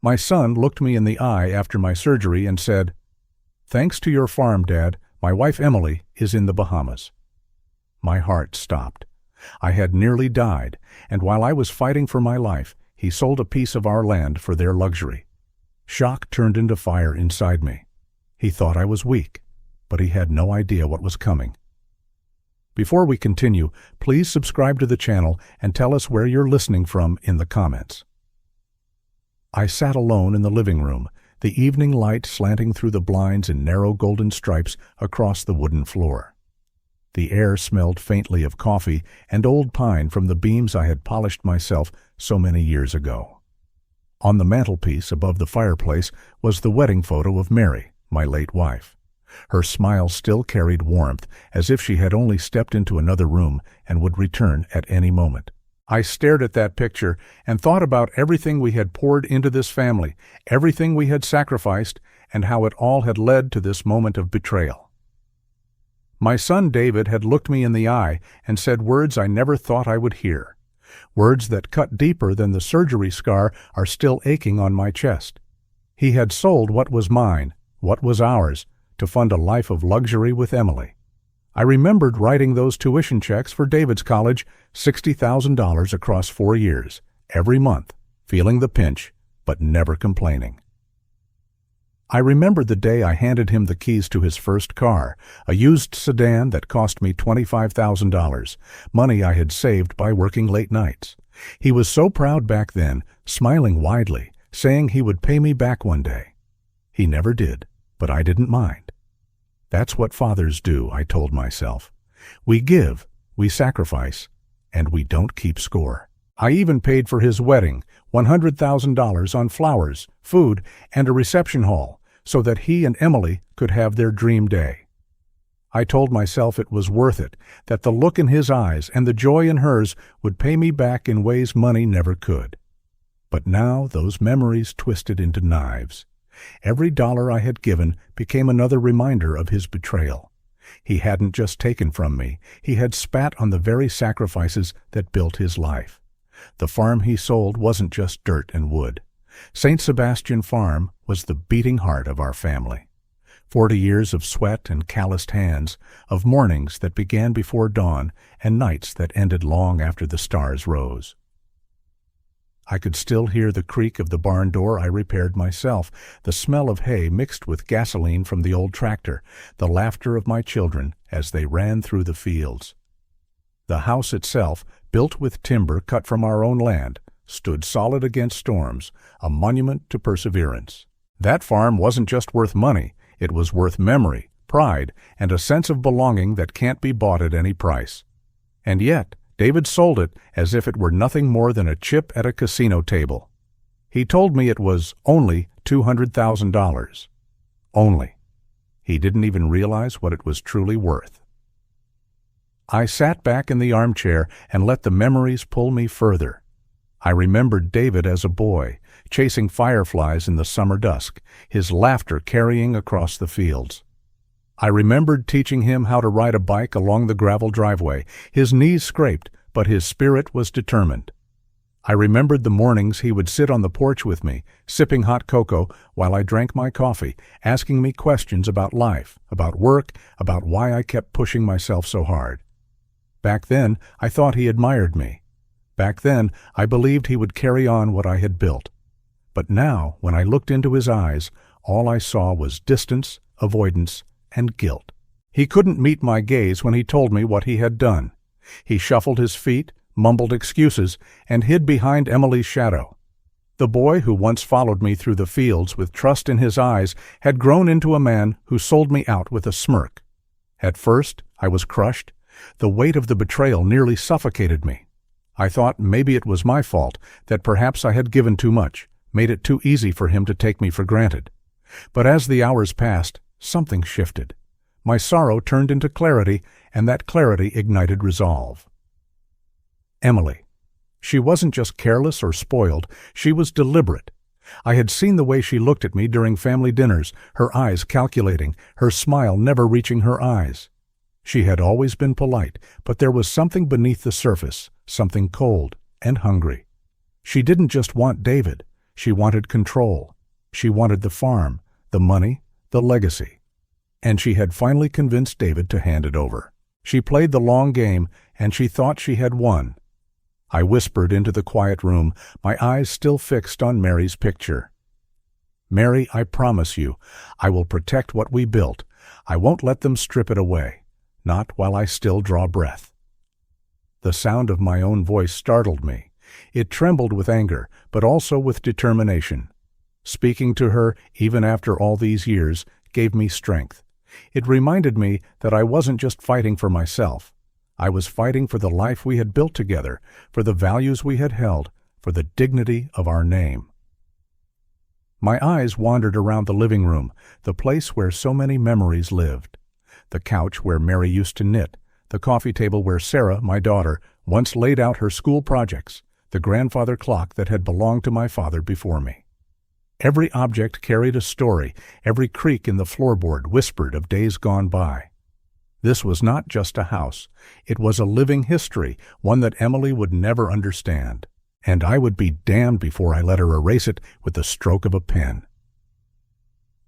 My son looked me in the eye after my surgery and said, "Thanks to your farm, Dad, my wife Emily is in the Bahamas." My heart stopped. I had nearly died, and while I was fighting for my life, he sold a piece of our land for their luxury. Shock turned into fire inside me. He thought I was weak, but he had no idea what was coming. Before we continue, please subscribe to the channel and tell us where you're listening from in the comments. I sat alone in the living room, the evening light slanting through the blinds in narrow golden stripes across the wooden floor. The air smelled faintly of coffee and old pine from the beams I had polished myself so many years ago. On the mantelpiece above the fireplace was the wedding photo of Mary, my late wife. Her smile still carried warmth, as if she had only stepped into another room and would return at any moment. I stared at that picture and thought about everything we had poured into this family, everything we had sacrificed, and how it all had led to this moment of betrayal. My son David had looked me in the eye and said words I never thought I would hear. Words that cut deeper than the surgery scar are still aching on my chest. He had sold what was mine, what was ours, to fund a life of luxury with Emily. I remembered writing those tuition checks for David's college, $60,000 across 4 years, every month, feeling the pinch, but never complaining. I remembered the day I handed him the keys to his first car, a used sedan that cost me $25,000, money I had saved by working late nights. He was so proud back then, smiling widely, saying he would pay me back one day. He never did, but I didn't mind. That's what fathers do, I told myself. We give, we sacrifice, and we don't keep score. I even paid for his wedding, $100,000 on flowers, food, and a reception hall, so that he and Emily could have their dream day. I told myself it was worth it, that the look in his eyes and the joy in hers would pay me back in ways money never could. But now those memories twisted into knives. Every dollar I had given became another reminder of his betrayal. He hadn't just taken from me, he had spat on the very sacrifices that built his life. The farm he sold wasn't just dirt and wood. St. Sebastian Farm was the beating heart of our family. 40 years of sweat and calloused hands, of mornings that began before dawn and nights that ended long after the stars rose. I could still hear the creak of the barn door I repaired myself, the smell of hay mixed with gasoline from the old tractor, the laughter of my children as they ran through the fields. The house itself, built with timber cut from our own land, stood solid against storms, a monument to perseverance. That farm wasn't just worth money, it was worth memory, pride, and a sense of belonging that can't be bought at any price. And yet, David sold it as if it were nothing more than a chip at a casino table. He told me it was only $200,000. Only. He didn't even realize what it was truly worth. I sat back in the armchair and let the memories pull me further. I remembered David as a boy, chasing fireflies in the summer dusk, his laughter carrying across the fields. I remembered teaching him how to ride a bike along the gravel driveway. His knees scraped, but his spirit was determined. I remembered the mornings he would sit on the porch with me, sipping hot cocoa while I drank my coffee, asking me questions about life, about work, about why I kept pushing myself so hard. Back then, I thought he admired me. Back then, I believed he would carry on what I had built. But now, when I looked into his eyes, all I saw was distance, avoidance, and guilt. He couldn't meet my gaze when he told me what he had done. He shuffled his feet, mumbled excuses, and hid behind Emily's shadow. The boy who once followed me through the fields with trust in his eyes had grown into a man who sold me out with a smirk. At first, I was crushed. The weight of the betrayal nearly suffocated me. I thought maybe it was my fault, that perhaps I had given too much, made it too easy for him to take me for granted. But as the hours passed, something shifted. My sorrow turned into clarity, and that clarity ignited resolve. Emily. She wasn't just careless or spoiled, she was deliberate. I had seen the way she looked at me during family dinners, her eyes calculating, her smile never reaching her eyes. She had always been polite, but there was something beneath the surface, something cold and hungry. She didn't just want David, She wanted control. She wanted the farm, the money, the legacy. And she had finally convinced David to hand it over. She played the long game, and she thought she had won. I whispered into the quiet room, my eyes still fixed on Mary's picture. "Mary, I promise you, I will protect what we built. I won't let them strip it away, not while I still draw breath." The sound of my own voice startled me. It trembled with anger, but also with determination. Speaking to her, even after all these years, gave me strength. It reminded me that I wasn't just fighting for myself. I was fighting for the life we had built together, for the values we had held, for the dignity of our name. My eyes wandered around the living room, the place where so many memories lived. The couch where Mary used to knit, the coffee table where Sarah, my daughter, once laid out her school projects, the grandfather clock that had belonged to my father before me. Every object carried a story, every creak in the floorboard whispered of days gone by. This was not just a house, it was a living history, one that Emily would never understand, and I would be damned before I let her erase it with the stroke of a pen.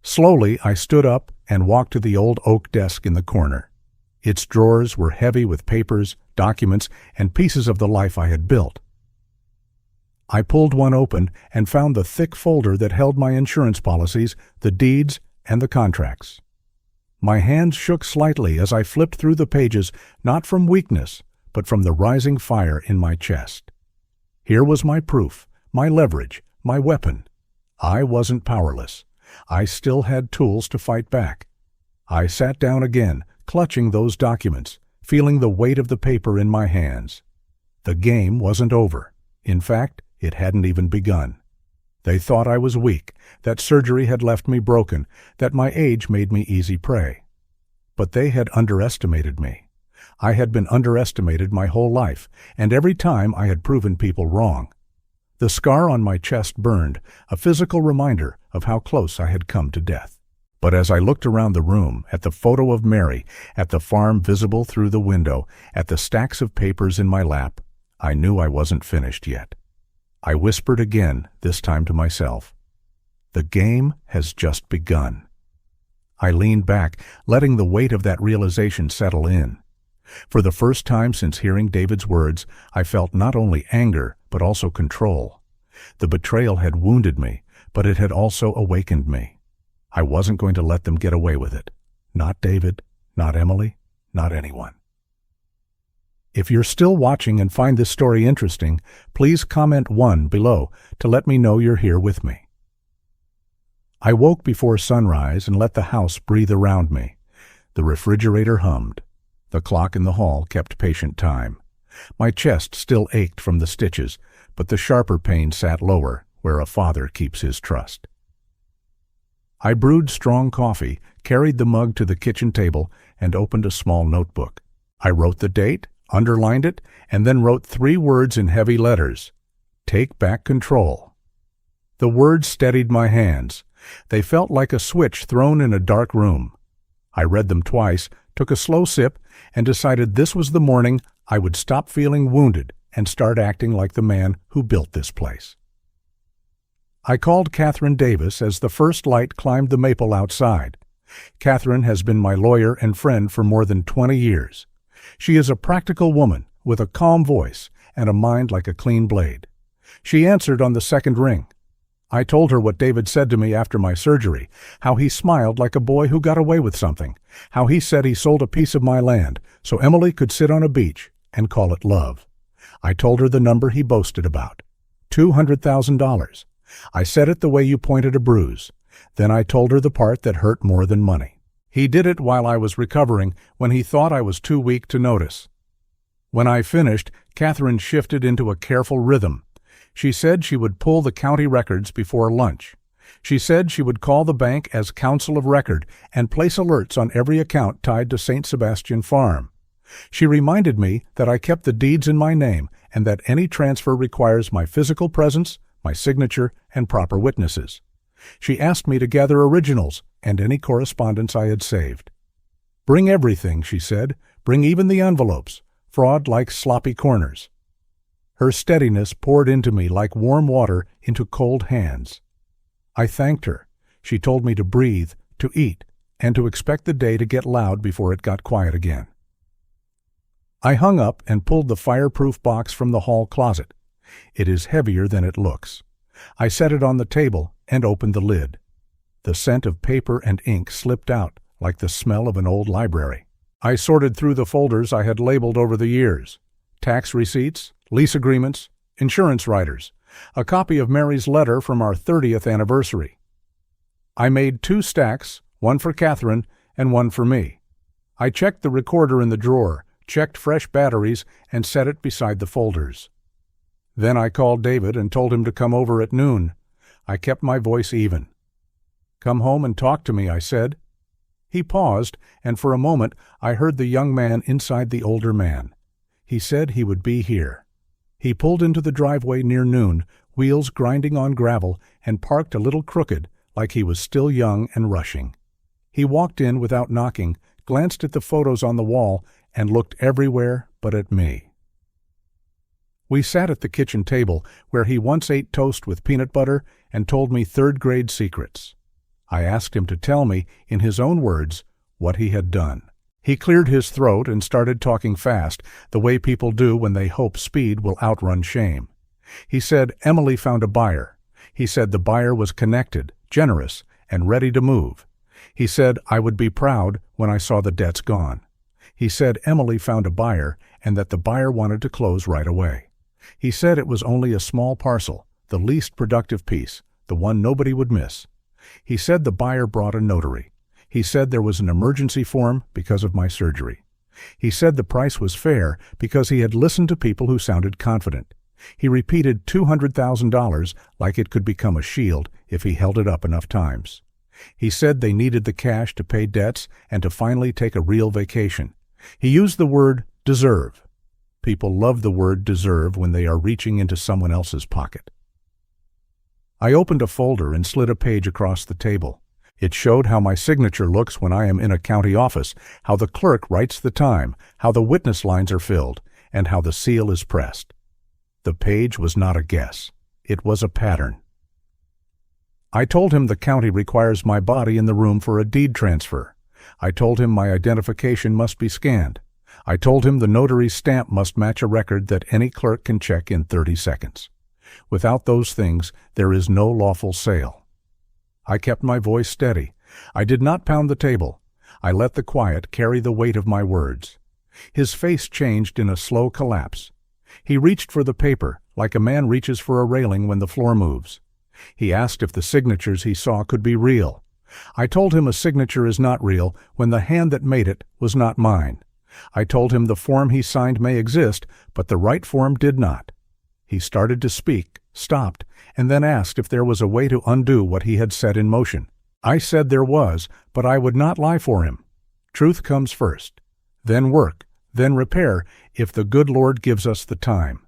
Slowly I stood up and walked to the old oak desk in the corner. Its drawers were heavy with papers, documents, and pieces of the life I had built. I pulled one open and found the thick folder that held my insurance policies, the deeds, and the contracts. My hands shook slightly as I flipped through the pages, not from weakness, but from the rising fire in my chest. Here was my proof, my leverage, my weapon. I wasn't powerless. I still had tools to fight back. I sat down again, clutching those documents, feeling the weight of the paper in my hands. The game wasn't over. In fact, it hadn't even begun. They thought I was weak, that surgery had left me broken, that my age made me easy prey. But they had underestimated me. I had been underestimated my whole life, and every time I had proven people wrong. The scar on my chest burned, a physical reminder of how close I had come to death. But as I looked around the room, at the photo of Mary, at the farm visible through the window, at the stacks of papers in my lap, I knew I wasn't finished yet. I whispered again, this time to myself, "The game has just begun." I leaned back, letting the weight of that realization settle in. For the first time since hearing David's words, I felt not only anger, but also control. The betrayal had wounded me, but it had also awakened me. I wasn't going to let them get away with it. Not David, not Emily, not anyone. If you're still watching and find this story interesting, please comment 1 below to let me know you're here with me. I woke before sunrise and let the house breathe around me. The refrigerator hummed. The clock in the hall kept patient time. My chest still ached from the stitches, but the sharper pain sat lower, where a father keeps his trust. I brewed strong coffee, carried the mug to the kitchen table, and opened a small notebook. I wrote the date, underlined it, and then wrote 3 words in heavy letters: "Take back control." The words steadied my hands. They felt like a switch thrown in a dark room. I read them twice, took a slow sip, and decided this was the morning I would stop feeling wounded and start acting like the man who built this place. I called Catherine Davis as the first light climbed the maple outside. Catherine has been my lawyer and friend for more than 20 years. She is a practical woman with a calm voice and a mind like a clean blade. She answered on the second ring. I told her what David said to me after my surgery, how he smiled like a boy who got away with something, how he said he sold a piece of my land so Emily could sit on a beach and call it love. I told her the number he boasted about, $200,000. I said it the way you pointed a bruise. Then I told her the part that hurt more than money. He did it while I was recovering, when he thought I was too weak to notice. When I finished, Catherine shifted into a careful rhythm. She said she would pull the county records before lunch. She said she would call the bank as counsel of record and place alerts on every account tied to St. Sebastian Farm. She reminded me that I kept the deeds in my name and that any transfer requires my physical presence, my signature, and proper witnesses. She asked me to gather originals and any correspondence I had saved. "Bring everything," she said. "Bring even the envelopes. Fraud likes sloppy corners." Her steadiness poured into me like warm water into cold hands. I thanked her. She told me to breathe, to eat, and to expect the day to get loud before it got quiet again. I hung up and pulled the fireproof box from the hall closet. It is heavier than it looks. I set it on the table and opened the lid. The scent of paper and ink slipped out like the smell of an old library. I sorted through the folders I had labeled over the years. Tax receipts, lease agreements, insurance riders, a copy of Mary's letter from our 30th anniversary. I made 2 stacks, one for Catherine and one for me. I checked the recorder in the drawer, checked fresh batteries, and set it beside the folders. Then I called David and told him to come over at noon. I kept my voice even. "Come home and talk to me," I said. He paused, and for a moment I heard the young man inside the older man. He said he would be here. He pulled into the driveway near noon, wheels grinding on gravel, and parked a little crooked, like he was still young and rushing. He walked in without knocking, glanced at the photos on the wall, and looked everywhere but at me. We sat at the kitchen table, where he once ate toast with peanut butter and told me third-grade secrets. I asked him to tell me, in his own words, what he had done. He cleared his throat and started talking fast, the way people do when they hope speed will outrun shame. He said Emily found a buyer. He said the buyer was connected, generous, and ready to move. He said I would be proud when I saw the debts gone. He said Emily found a buyer and that the buyer wanted to close right away. He said it was only a small parcel, the least productive piece, the one nobody would miss. He said the buyer brought a notary. He said there was an emergency form because of my surgery. He said the price was fair because he had listened to people who sounded confident. He repeated $200,000 like it could become a shield if he held it up enough times. He said they needed the cash to pay debts and to finally take a real vacation. He used the word deserve. People love the word deserve when they are reaching into someone else's pocket. I opened a folder and slid a page across the table. It showed how my signature looks when I am in a county office, how the clerk writes the time, how the witness lines are filled, and how the seal is pressed. The page was not a guess. It was a pattern. I told him the county requires my body in the room for a deed transfer. I told him my identification must be scanned. I told him the notary's stamp must match a record that any clerk can check in 30 seconds. Without those things, there is no lawful sale. I kept my voice steady. I did not pound the table. I let the quiet carry the weight of my words. His face changed in a slow collapse. He reached for the paper, like a man reaches for a railing when the floor moves. He asked if the signatures he saw could be real. I told him a signature is not real when the hand that made it was not mine. I told him the form he signed may exist, but the right form did not. He started to speak, stopped, and then asked if there was a way to undo what he had set in motion. I said there was, but I would not lie for him. Truth comes first, then work, then repair, if the good Lord gives us the time.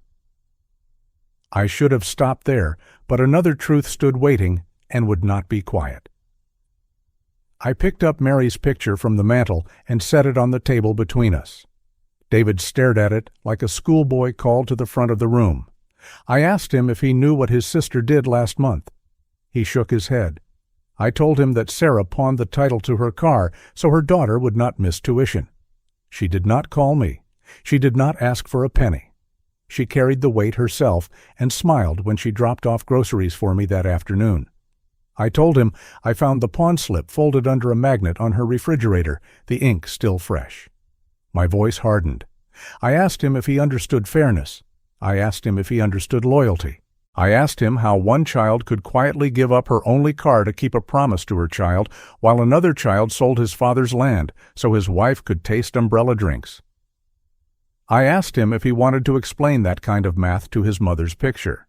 I should have stopped there, but another truth stood waiting and would not be quiet. I picked up Mary's picture from the mantel and set it on the table between us. David stared at it like a schoolboy called to the front of the room. I asked him if he knew what his sister did last month. He shook his head. I told him that Sarah pawned the title to her car so her daughter would not miss tuition. She did not call me. She did not ask for a penny. She carried the weight herself and smiled when she dropped off groceries for me that afternoon. I told him I found the pawn slip folded under a magnet on her refrigerator, the ink still fresh. My voice hardened. I asked him if he understood fairness. I asked him if he understood loyalty. I asked him how one child could quietly give up her only car to keep a promise to her child, while another child sold his father's land so his wife could taste umbrella drinks. I asked him if he wanted to explain that kind of math to his mother's picture.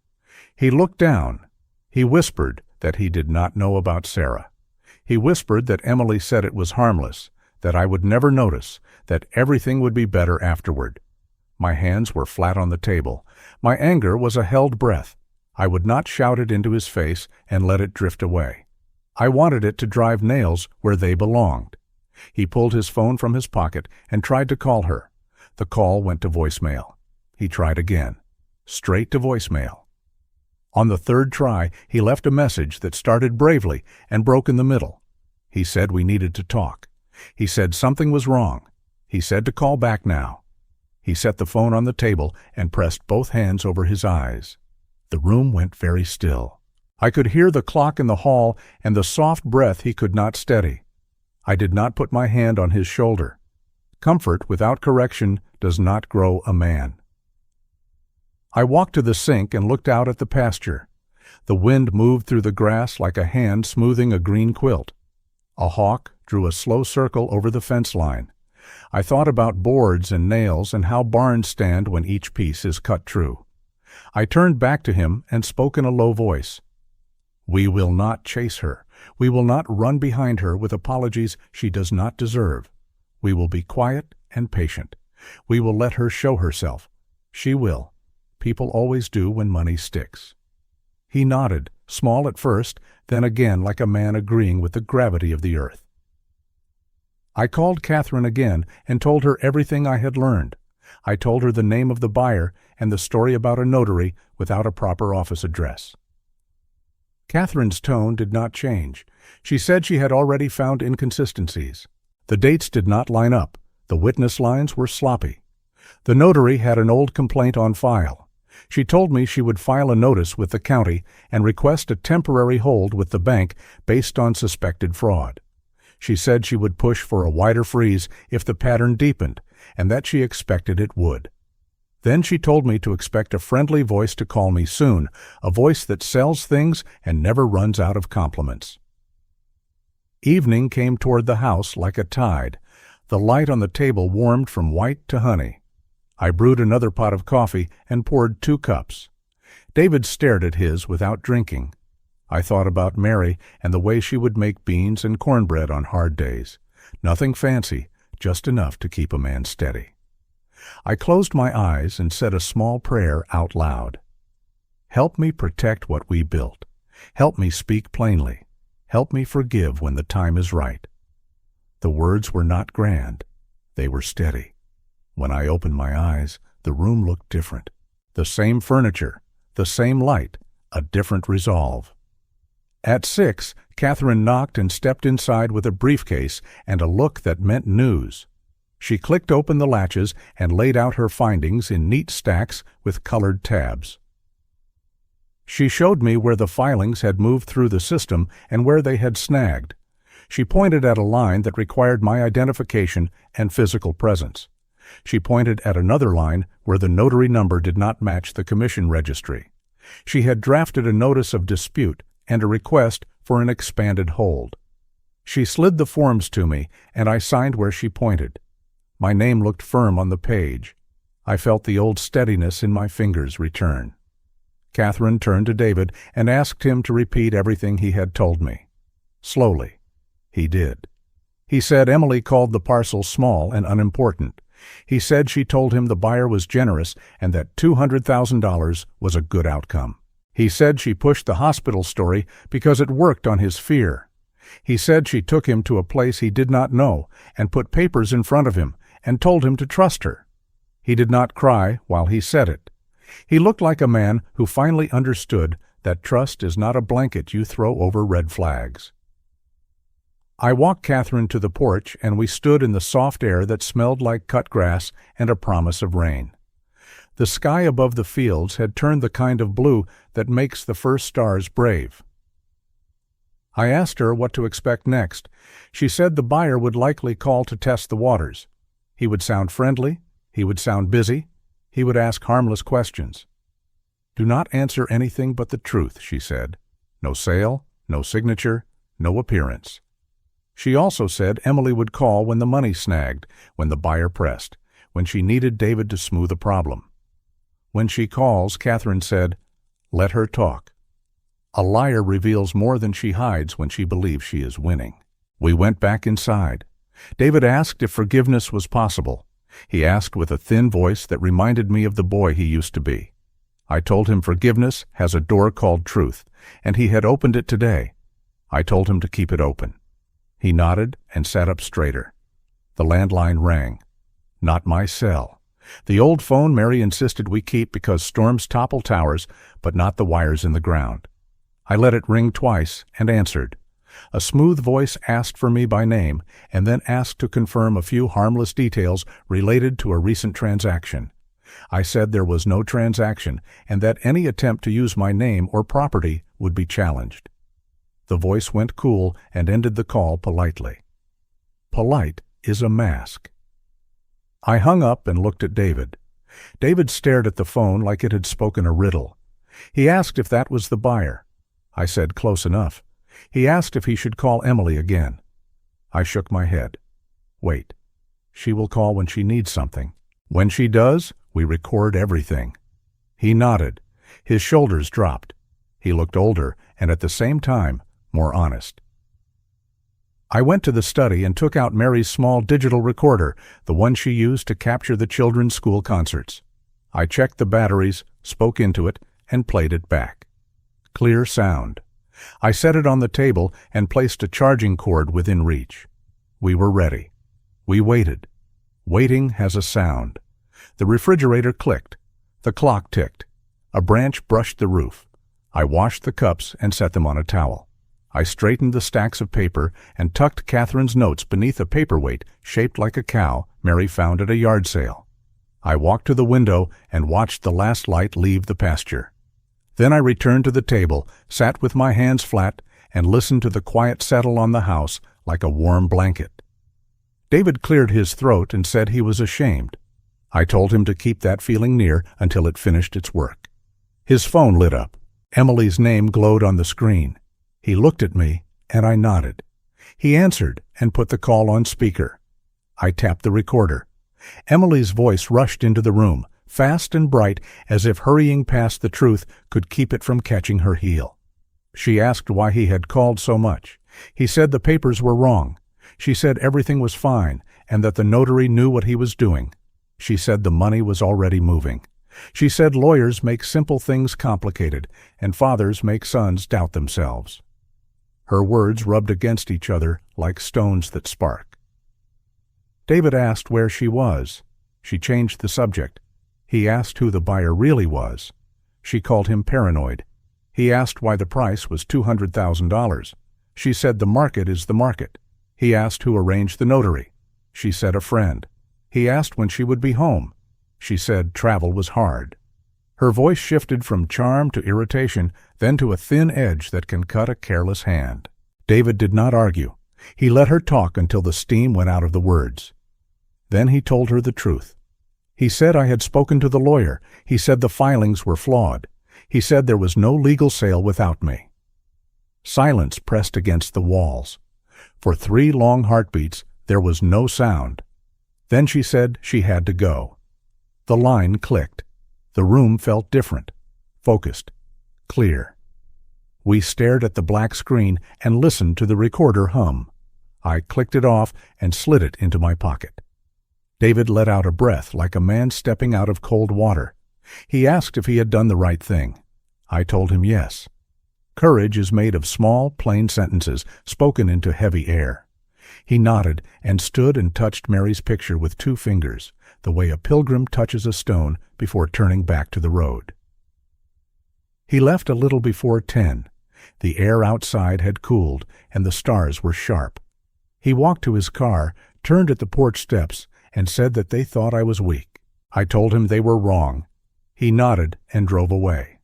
He looked down. He whispered that he did not know about Sarah. He whispered that Emily said it was harmless, that I would never notice, that everything would be better afterward. My hands were flat on the table. My anger was a held breath. I would not shout it into his face and let it drift away. I wanted it to drive nails where they belonged. He pulled his phone from his pocket and tried to call her. The call went to voicemail. He tried again. straight to voicemail. On the third try, he left a message that started bravely and broke in the middle. He said we needed to talk. He said something was wrong. He said to call back now. He set the phone on the table and pressed both hands over his eyes. The room went very still. I could hear the clock in the hall and the soft breath he could not steady. I did not put my hand on his shoulder. Comfort without correction does not grow a man. I walked to the sink and looked out at the pasture. The wind moved through the grass like a hand smoothing a green quilt. A hawk drew a slow circle over the fence line. I thought about boards and nails and how barns stand when each piece is cut true. I turned back to him and spoke in a low voice. We will not chase her. We will not run behind her with apologies she does not deserve. We will be quiet and patient. We will let her show herself. She will. People always do when money sticks. He nodded, small at first, then again like a man agreeing with the gravity of the earth. I called Catherine again and told her everything I had learned. I told her the name of the buyer and the story about a notary without a proper office address. Catherine's tone did not change. She said she had already found inconsistencies. The dates did not line up. The witness lines were sloppy. The notary had an old complaint on file. She told me she would file a notice with the county and request a temporary hold with the bank based on suspected fraud. She said she would push for a wider freeze if the pattern deepened, and that she expected it would. Then she told me to expect a friendly voice to call me soon, a voice that sells things and never runs out of compliments. Evening came toward the house like a tide. The light on the table warmed from white to honey. I brewed another pot of coffee and poured 2 cups. David stared at his without drinking. I thought about Mary and the way she would make beans and cornbread on hard days. Nothing fancy, just enough to keep a man steady. I closed my eyes and said a small prayer out loud. Help me protect what we built. Help me speak plainly. Help me forgive when the time is right. The words were not grand. They were steady. When I opened my eyes, the room looked different. The same furniture, the same light, a different resolve. At 6, Catherine knocked and stepped inside with a briefcase and a look that meant news. She clicked open the latches and laid out her findings in neat stacks with colored tabs. She showed me where the filings had moved through the system and where they had snagged. She pointed at a line that required my identification and physical presence. She pointed at another line where the notary number did not match the commission registry. She had drafted a notice of dispute and a request for an expanded hold. She slid the forms to me, and I signed where she pointed. My name looked firm on the page. I felt the old steadiness in my fingers return. Catherine turned to David and asked him to repeat everything he had told me. Slowly. He did. He said Emily called the parcel small and unimportant. He said she told him the buyer was generous and that $200,000 was a good outcome. He said she pushed the hospital story because it worked on his fear. He said she took him to a place he did not know and put papers in front of him and told him to trust her. He did not cry while he said it. He looked like a man who finally understood that trust is not a blanket you throw over red flags. I walked Catherine to the porch, and we stood in the soft air that smelled like cut grass and a promise of rain. The sky above the fields had turned the kind of blue that makes the first stars brave. I asked her what to expect next. She said the buyer would likely call to test the waters. He would sound friendly. He would sound busy. He would ask harmless questions. Do not answer anything but the truth, she said. No sale, no signature, no appearance. She also said Emily would call when the money snagged, when the buyer pressed, when she needed David to smooth a problem. When she calls, Catherine said, let her talk. A liar reveals more than she hides when she believes she is winning. We went back inside. David asked if forgiveness was possible. He asked with a thin voice that reminded me of the boy he used to be. I told him forgiveness has a door called truth, and he had opened it today. I told him to keep it open. He nodded and sat up straighter. The landline rang. Not my cell. The old phone Mary insisted we keep because storms topple towers, but not the wires in the ground. I let it ring twice and answered. A smooth voice asked for me by name and then asked to confirm a few harmless details related to a recent transaction. I said there was no transaction and that any attempt to use my name or property would be challenged. The voice went cool and ended the call politely. Polite is a mask. I hung up and looked at David. David stared at the phone like it had spoken a riddle. He asked if that was the buyer. I said close enough. He asked if he should call Emily again. I shook my head. Wait. She will call when she needs something. When she does, we record everything. He nodded. His shoulders dropped. He looked older and at the same time more honest. I went to the study and took out Mary's small digital recorder, the one she used to capture the children's school concerts. I checked the batteries, spoke into it, and played it back. Clear sound. I set it on the table and placed a charging cord within reach. We were ready. We waited. Waiting has a sound. The refrigerator clicked. The clock ticked. A branch brushed the roof. I washed the cups and set them on a towel. I straightened the stacks of paper and tucked Catherine's notes beneath a paperweight shaped like a cow Mary found at a yard sale. I walked to the window and watched the last light leave the pasture. Then I returned to the table, sat with my hands flat, and listened to the quiet settle on the house like a warm blanket. David cleared his throat and said he was ashamed. I told him to keep that feeling near until it finished its work. His phone lit up. Emily's name glowed on the screen. He looked at me, and I nodded. He answered and put the call on speaker. I tapped the recorder. Emily's voice rushed into the room, fast and bright, as if hurrying past the truth could keep it from catching her heel. She asked why he had called so much. He said the papers were wrong. She said everything was fine, and that the notary knew what he was doing. She said the money was already moving. She said lawyers make simple things complicated, and fathers make sons doubt themselves. Her words rubbed against each other like stones that spark. David asked where she was. She changed the subject. He asked who the buyer really was. She called him paranoid. He asked why the price was $200,000. She said the market is the market. He asked who arranged the notary. She said a friend. He asked when she would be home. She said travel was hard. Her voice shifted from charm to irritation, then to a thin edge that can cut a careless hand. David did not argue. He let her talk until the steam went out of the words. Then he told her the truth. He said I had spoken to the lawyer. He said the filings were flawed. He said there was no legal sale without me. Silence pressed against the walls. For 3 long heartbeats, there was no sound. Then she said she had to go. The line clicked. The room felt different, focused, clear. We stared at the black screen and listened to the recorder hum. I clicked it off and slid it into my pocket. David let out a breath like a man stepping out of cold water. He asked if he had done the right thing. I told him yes. Courage is made of small, plain sentences spoken into heavy air. He nodded and stood and touched Mary's picture with 2 fingers, the way a pilgrim touches a stone before turning back to the road. He left a little before 10. The air outside had cooled, and the stars were sharp. He walked to his car, turned at the porch steps, and said that they thought I was weak. I told him they were wrong. He nodded and drove away.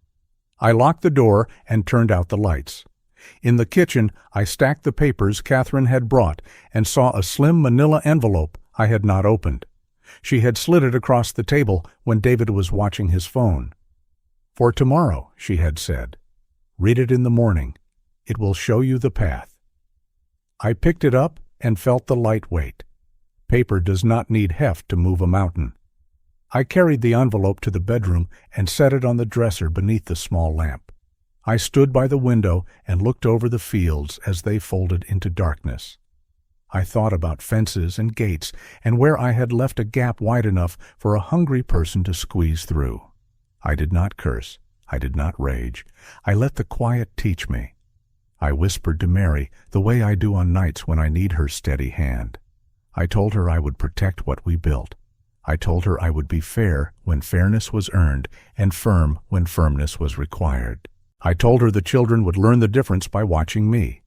I locked the door and turned out the lights. In the kitchen, I stacked the papers Catherine had brought and saw a slim manila envelope I had not opened. She had slid it across the table when David was watching his phone. "For tomorrow," she had said. "Read it in the morning. It will show you the path." I picked it up and felt the light weight. Paper does not need heft to move a mountain. I carried the envelope to the bedroom and set it on the dresser beneath the small lamp. I stood by the window and looked over the fields as they folded into darkness. I thought about fences and gates and where I had left a gap wide enough for a hungry person to squeeze through. I did not curse. I did not rage. I let the quiet teach me. I whispered to Mary the way I do on nights when I need her steady hand. I told her I would protect what we built. I told her I would be fair when fairness was earned and firm when firmness was required. I told her the children would learn the difference by watching me.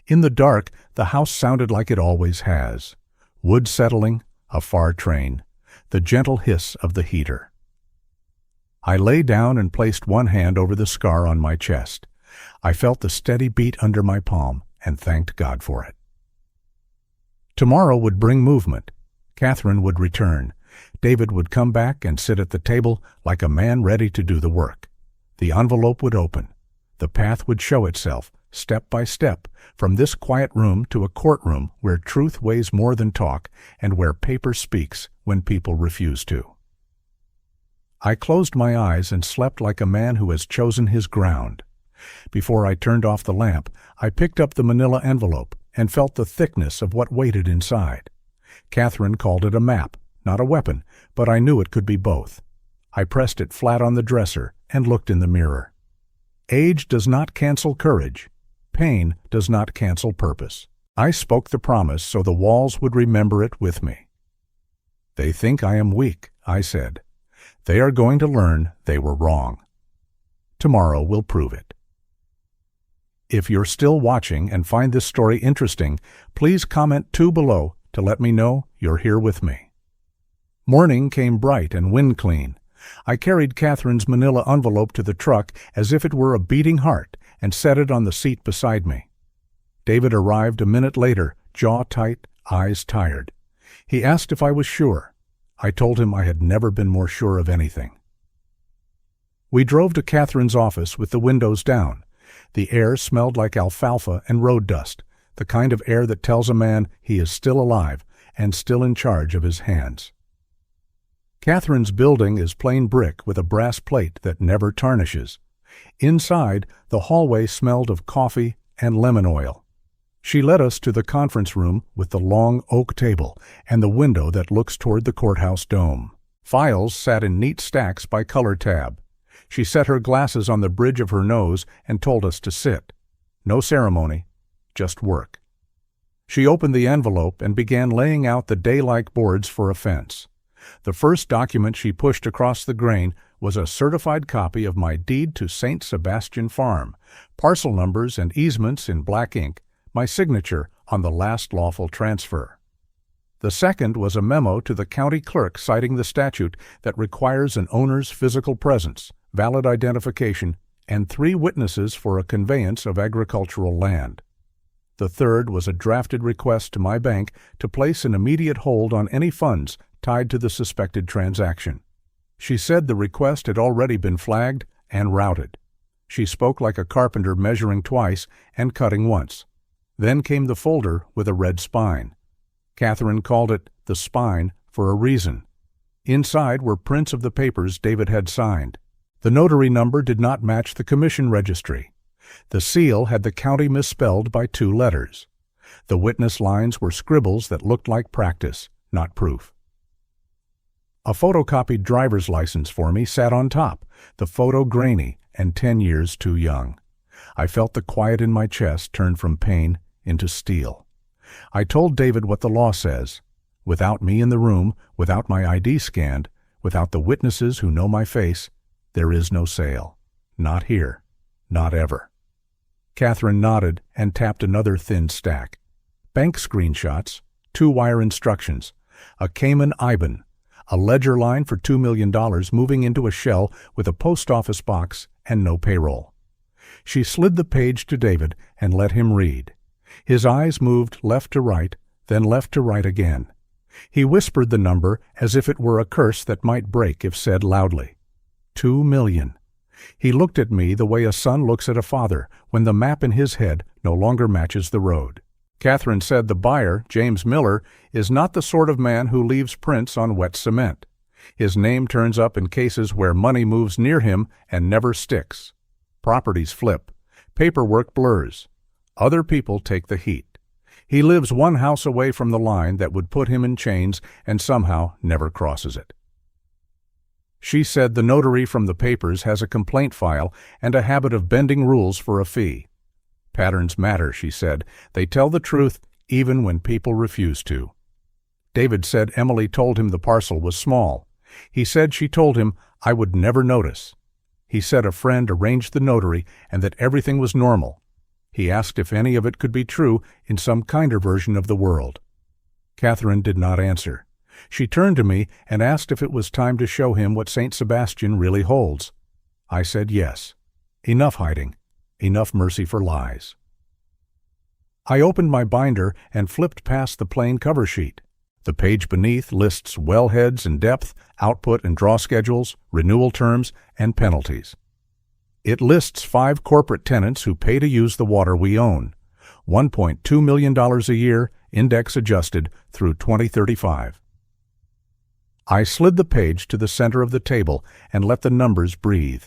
In the dark, the house sounded like it always has. Wood settling, a far train, the gentle hiss of the heater. I lay down and placed one hand over the scar on my chest. I felt the steady beat under my palm and thanked God for it. Tomorrow would bring movement. Catherine would return. David would come back and sit at the table like a man ready to do the work. The envelope would open. The path would show itself, step by step, from this quiet room to a courtroom where truth weighs more than talk and where paper speaks when people refuse to. I closed my eyes and slept like a man who has chosen his ground. Before I turned off the lamp, I picked up the manila envelope and felt the thickness of what waited inside. Catherine called it a map, not a weapon, but I knew it could be both. I pressed it flat on the dresser and looked in the mirror. Age does not cancel courage. Pain does not cancel purpose. I spoke the promise so the walls would remember it with me. They think I am weak, I said. They are going to learn they were wrong. Tomorrow will prove it. If you're still watching and find this story interesting, please comment 2 below to let me know you're here with me. Morning came bright and wind clean. I carried Catherine's manila envelope to the truck as if it were a beating heart and set it on the seat beside me. David arrived a minute later, jaw tight, eyes tired. He asked if I was sure. I told him I had never been more sure of anything. We drove to Catherine's office with the windows down. The air smelled like alfalfa and road dust, the kind of air that tells a man he is still alive and still in charge of his hands. Catherine's building is plain brick with a brass plate that never tarnishes. Inside, the hallway smelled of coffee and lemon oil. She led us to the conference room with the long oak table and the window that looks toward the courthouse dome. Files sat in neat stacks by color tab. She set her glasses on the bridge of her nose and told us to sit. No ceremony, just work. She opened the envelope and began laying out the day-like boards for a fence. The first document she pushed across the grain was a certified copy of my deed to St. Sebastian Farm, parcel numbers and easements in black ink, my signature on the last lawful transfer. The second was a memo to the county clerk citing the statute that requires an owner's physical presence, valid identification, and 3 witnesses for a conveyance of agricultural land. The third was a drafted request to my bank to place an immediate hold on any funds tied to the suspected transaction. She said the request had already been flagged and routed. She spoke like a carpenter measuring twice and cutting once. Then came the folder with a red spine. Catherine called it the spine for a reason. Inside were prints of the papers David had signed. The notary number did not match the commission registry. The seal had the county misspelled by 2 letters. The witness lines were scribbles that looked like practice, not proof. A photocopied driver's license for me sat on top, the photo grainy and 10 years too young. I felt the quiet in my chest turn from pain into steel. I told David what the law says. Without me in the room, without my ID scanned, without the witnesses who know my face, there is no sale. Not here. Not ever. Catherine nodded and tapped another thin stack. Bank screenshots, 2-wire instructions, a Cayman IBAN, a ledger line for $2 million moving into a shell with a post office box and no payroll. She slid the page to David and let him read. His eyes moved left to right, then left to right again. He whispered the number as if it were a curse that might break if said loudly. 2 million. He looked at me the way a son looks at a father when the map in his head no longer matches the road. Catherine said the buyer, James Miller, is not the sort of man who leaves prints on wet cement. His name turns up in cases where money moves near him and never sticks. Properties flip. Paperwork blurs. Other people take the heat. He lives 1 house away from the line that would put him in chains and somehow never crosses it. She said the notary from the papers has a complaint file and a habit of bending rules for a fee. Patterns matter, she said. They tell the truth even when people refuse to. David said Emily told him the parcel was small. He said she told him I would never notice. He said a friend arranged the notary and that everything was normal. He asked if any of it could be true in some kinder version of the world. Catherine did not answer. She turned to me and asked if it was time to show him what St. Sebastian really holds. I said yes. Enough hiding. Enough mercy for lies. I opened my binder and flipped past the plain cover sheet. The page beneath lists wellheads and depth, output and draw schedules, renewal terms, and penalties. It lists 5 corporate tenants who pay to use the water we own. $1.2 million a year, index adjusted, through 2035. I slid the page to the center of the table and let the numbers breathe.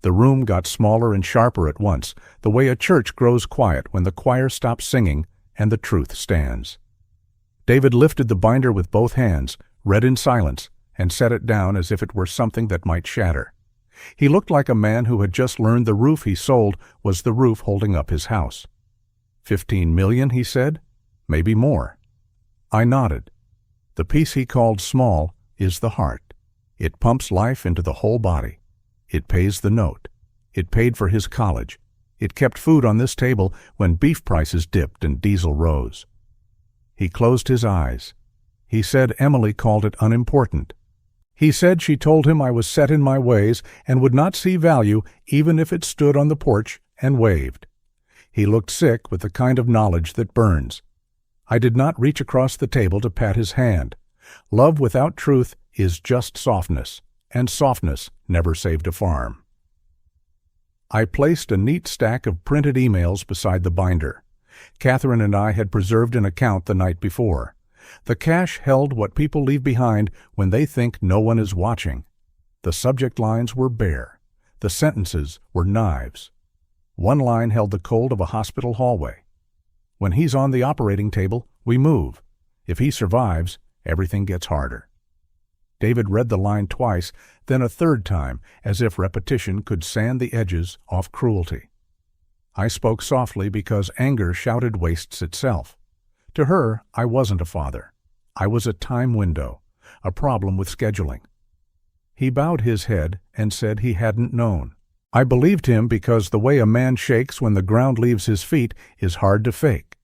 The room got smaller and sharper at once, the way a church grows quiet when the choir stops singing and the truth stands. David lifted the binder with both hands, read in silence, and set it down as if it were something that might shatter. He looked like a man who had just learned the roof he sold was the roof holding up his house. 15 million, he said? Maybe more. I nodded. The piece he called small is the heart. It pumps life into the whole body. It pays the note. It paid for his college. It kept food on this table when beef prices dipped and diesel rose. He closed his eyes. He said Emily called it unimportant. He said she told him I was set in my ways and would not see value even if it stood on the porch and waved. He looked sick with the kind of knowledge that burns. I did not reach across the table to pat his hand. Love without truth is just softness, and softness never saved a farm. I placed a neat stack of printed emails beside the binder. Catherine and I had preserved an account the night before. The cache held what people leave behind when they think no one is watching. The subject lines were bare. The sentences were knives. One line held the cold of a hospital hallway. When he's on the operating table, we move. If he survives, everything gets harder. David read the line twice, then a third time, as if repetition could sand the edges off cruelty. I spoke softly because anger shouted wastes itself. To her, I wasn't a father. I was a time window, a problem with scheduling. He bowed his head and said he hadn't known. I believed him because the way a man shakes when the ground leaves his feet is hard to fake.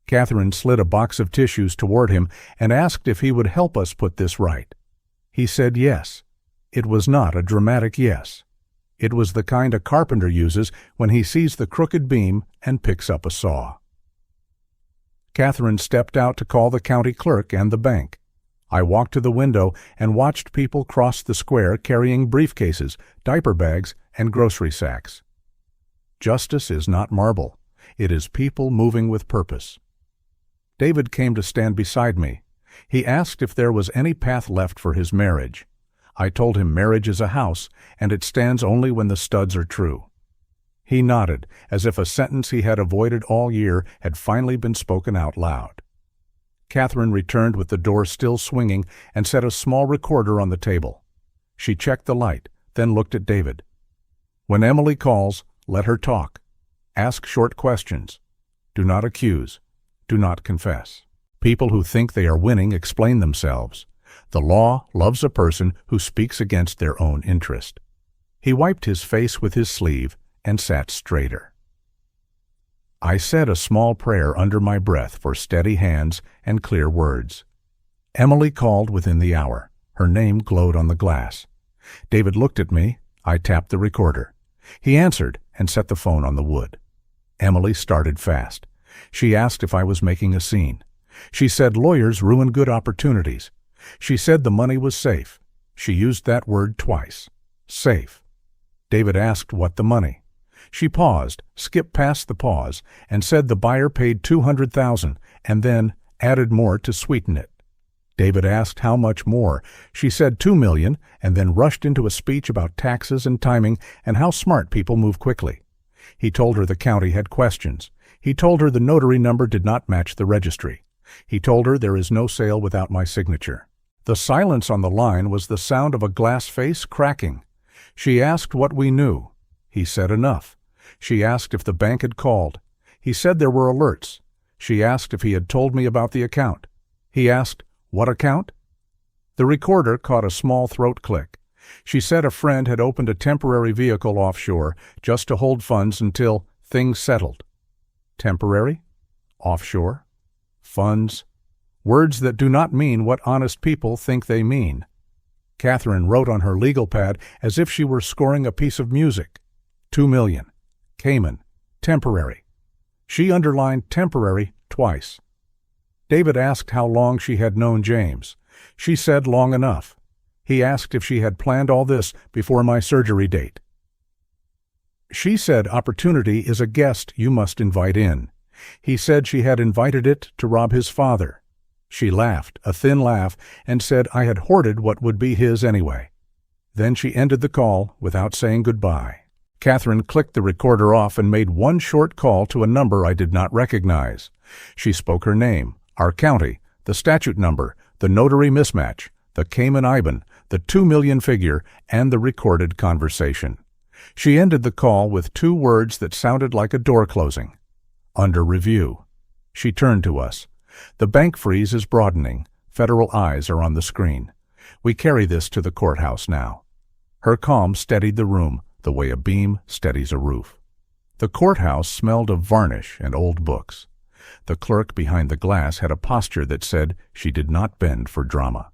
Catherine slid a box of tissues toward him and asked if he would help us put this right. He said yes. It was not a dramatic yes. It was the kind a carpenter uses when he sees the crooked beam and picks up a saw. Catherine stepped out to call the county clerk and the bank. I walked to the window and watched people cross the square carrying briefcases, diaper bags, and grocery sacks. Justice is not marble. It is people moving with purpose. David came to stand beside me. He asked if there was any path left for his marriage. I told him marriage is a house, and it stands only when the studs are true. He nodded, as if a sentence he had avoided all year had finally been spoken out loud. Catherine returned with the door still swinging and set a small recorder on the table. She checked the light, then looked at David. When Emily calls, let her talk. Ask short questions. Do not accuse. Do not confess. People who think they are winning explain themselves. The law loves a person who speaks against their own interest. He wiped his face with his sleeve and sat straighter. I said a small prayer under my breath for steady hands and clear words. Emily called within the hour. Her name glowed on the glass. David looked at me. I tapped the recorder. He answered and set the phone on the wood. Emily started fast. She asked if I was making a scene. She said lawyers ruin good opportunities. She said the money was safe. She used that word twice. Safe. David asked what the money. She paused, skipped past the pause, and said the buyer paid $200,000 and then added more to sweeten it. David asked how much more. She said $2 million and then rushed into a speech about taxes and timing and how smart people move quickly. He told her the county had questions. He told her the notary number did not match the registry. He told her there is no sale without my signature. The silence on the line was the sound of a glass face cracking. She asked what we knew. He said enough. She asked if the bank had called. He said there were alerts. She asked if he had told me about the account. He asked, What account? The recorder caught a small throat click. She said a friend had opened a temporary vehicle offshore just to hold funds until things settled. Temporary? Offshore? Funds? Words that do not mean what honest people think they mean. Catherine wrote on her legal pad as if she were scoring a piece of music. 2 million. Cayman. Temporary. She underlined temporary twice. David asked how long she had known James. She said long enough. He asked if she had planned all this before my surgery date. She said opportunity is a guest you must invite in. He said she had invited it to rob his father. She laughed, a thin laugh, and said I had hoarded what would be his anyway. Then she ended the call without saying goodbye. Catherine clicked the recorder off and made one short call to a number I did not recognize. She spoke her name, our county, the statute number, the notary mismatch, the Cayman IBAN, the 2 million figure, and the recorded conversation. She ended the call with 2 words that sounded like a door closing. Under review. She turned to us. The bank freeze is broadening. Federal eyes are on the screen. We carry this to the courthouse now. Her calm steadied the room the way a beam steadies a roof. The courthouse smelled of varnish and old books. The clerk behind the glass had a posture that said she did not bend for drama.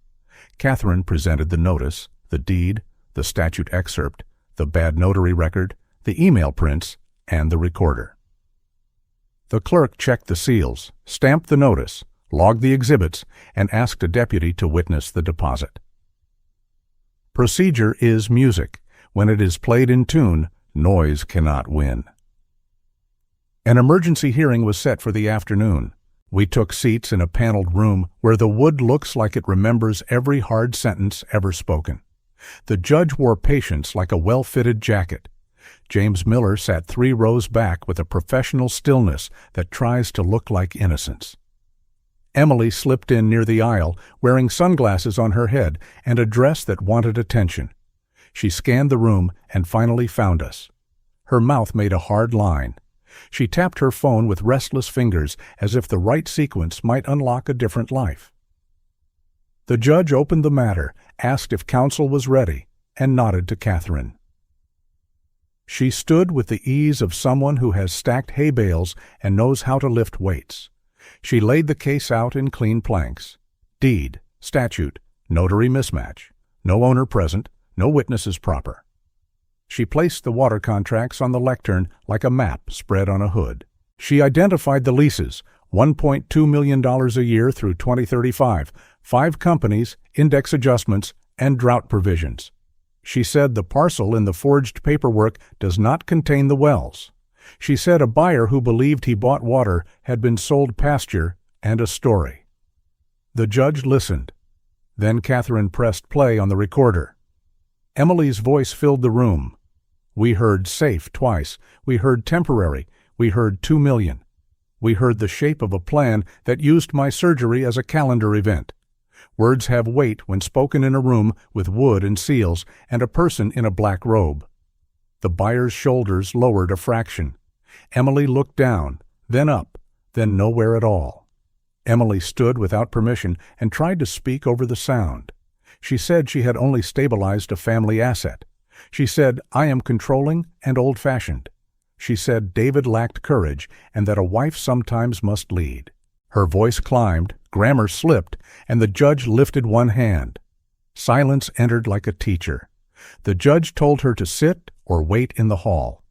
Catherine presented the notice, the deed, the statute excerpt, the bad notary record, the email prints, and the recorder. The clerk checked the seals, stamped the notice, logged the exhibits, and asked a deputy to witness the deposit. Procedure is music. When it is played in tune, noise cannot win. An emergency hearing was set for the afternoon. We took seats in a paneled room where the wood looks like it remembers every hard sentence ever spoken. The judge wore patience like a well-fitted jacket. James Miller sat 3 rows back with a professional stillness that tries to look like innocence. Emily slipped in near the aisle, wearing sunglasses on her head and a dress that wanted attention. She scanned the room and finally found us. Her mouth made a hard line. She tapped her phone with restless fingers as if the right sequence might unlock a different life. The judge opened the matter, asked if counsel was ready, and nodded to Catherine. She stood with the ease of someone who has stacked hay bales and knows how to lift weights. She laid the case out in clean planks. Deed, statute, notary mismatch, no owner present, no witnesses proper. She placed the water contracts on the lectern like a map spread on a hood. She identified the leases, $1.2 million a year through 2035, 5 companies, index adjustments, and drought provisions. She said the parcel in the forged paperwork does not contain the wells. She said a buyer who believed he bought water had been sold pasture and a story. The judge listened. Then Catherine pressed play on the recorder. Emily's voice filled the room. We heard safe twice. We heard temporary. We heard 2 million. We heard the shape of a plan that used my surgery as a calendar event. Words have weight when spoken in a room with wood and seals and a person in a black robe. The buyer's shoulders lowered a fraction. Emily looked down, then up, then nowhere at all. Emily stood without permission and tried to speak over the sound. She said she had only stabilized a family asset. She said, I am controlling and old-fashioned. She said David lacked courage and that a wife sometimes must lead. Her voice climbed, grammar slipped, and the judge lifted one hand. Silence entered like a teacher. The judge told her to sit or wait in the hall.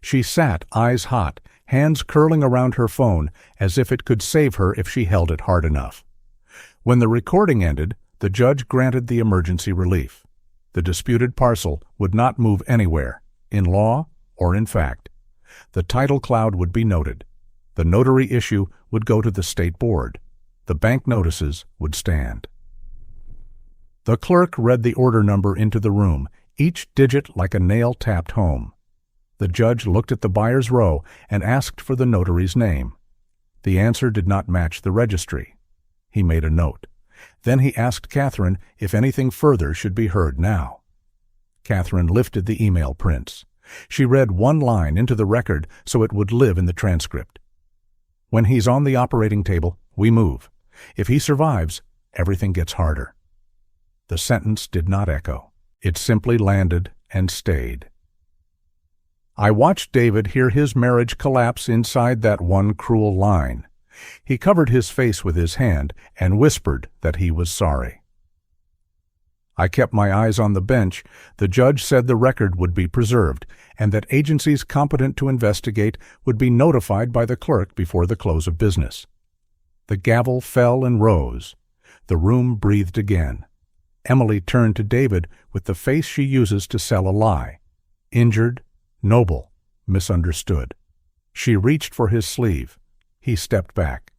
She sat, eyes hot, hands curling around her phone as if it could save her if she held it hard enough. When the recording ended, the judge granted the emergency relief. The disputed parcel would not move anywhere, in law or in fact. The title cloud would be noted. The notary issue would go to the state board. The bank notices would stand. The clerk read the order number into the room, each digit like a nail tapped home. The judge looked at the buyer's row and asked for the notary's name. The answer did not match the registry. He made a note. Then he asked Catherine if anything further should be heard now. Catherine lifted the email prints. She read one line into the record so it would live in the transcript. When he's on the operating table, we move. If he survives, everything gets harder. The sentence did not echo. It simply landed and stayed. I watched David hear his marriage collapse inside that one cruel line. He covered his face with his hand and whispered that he was sorry. I kept my eyes on the bench. The judge said the record would be preserved and that agencies competent to investigate would be notified by the clerk before the close of business. The gavel fell and rose. The room breathed again. Emily turned to David with the face she uses to sell a lie. Injured, noble, misunderstood. She reached for his sleeve. He stepped back.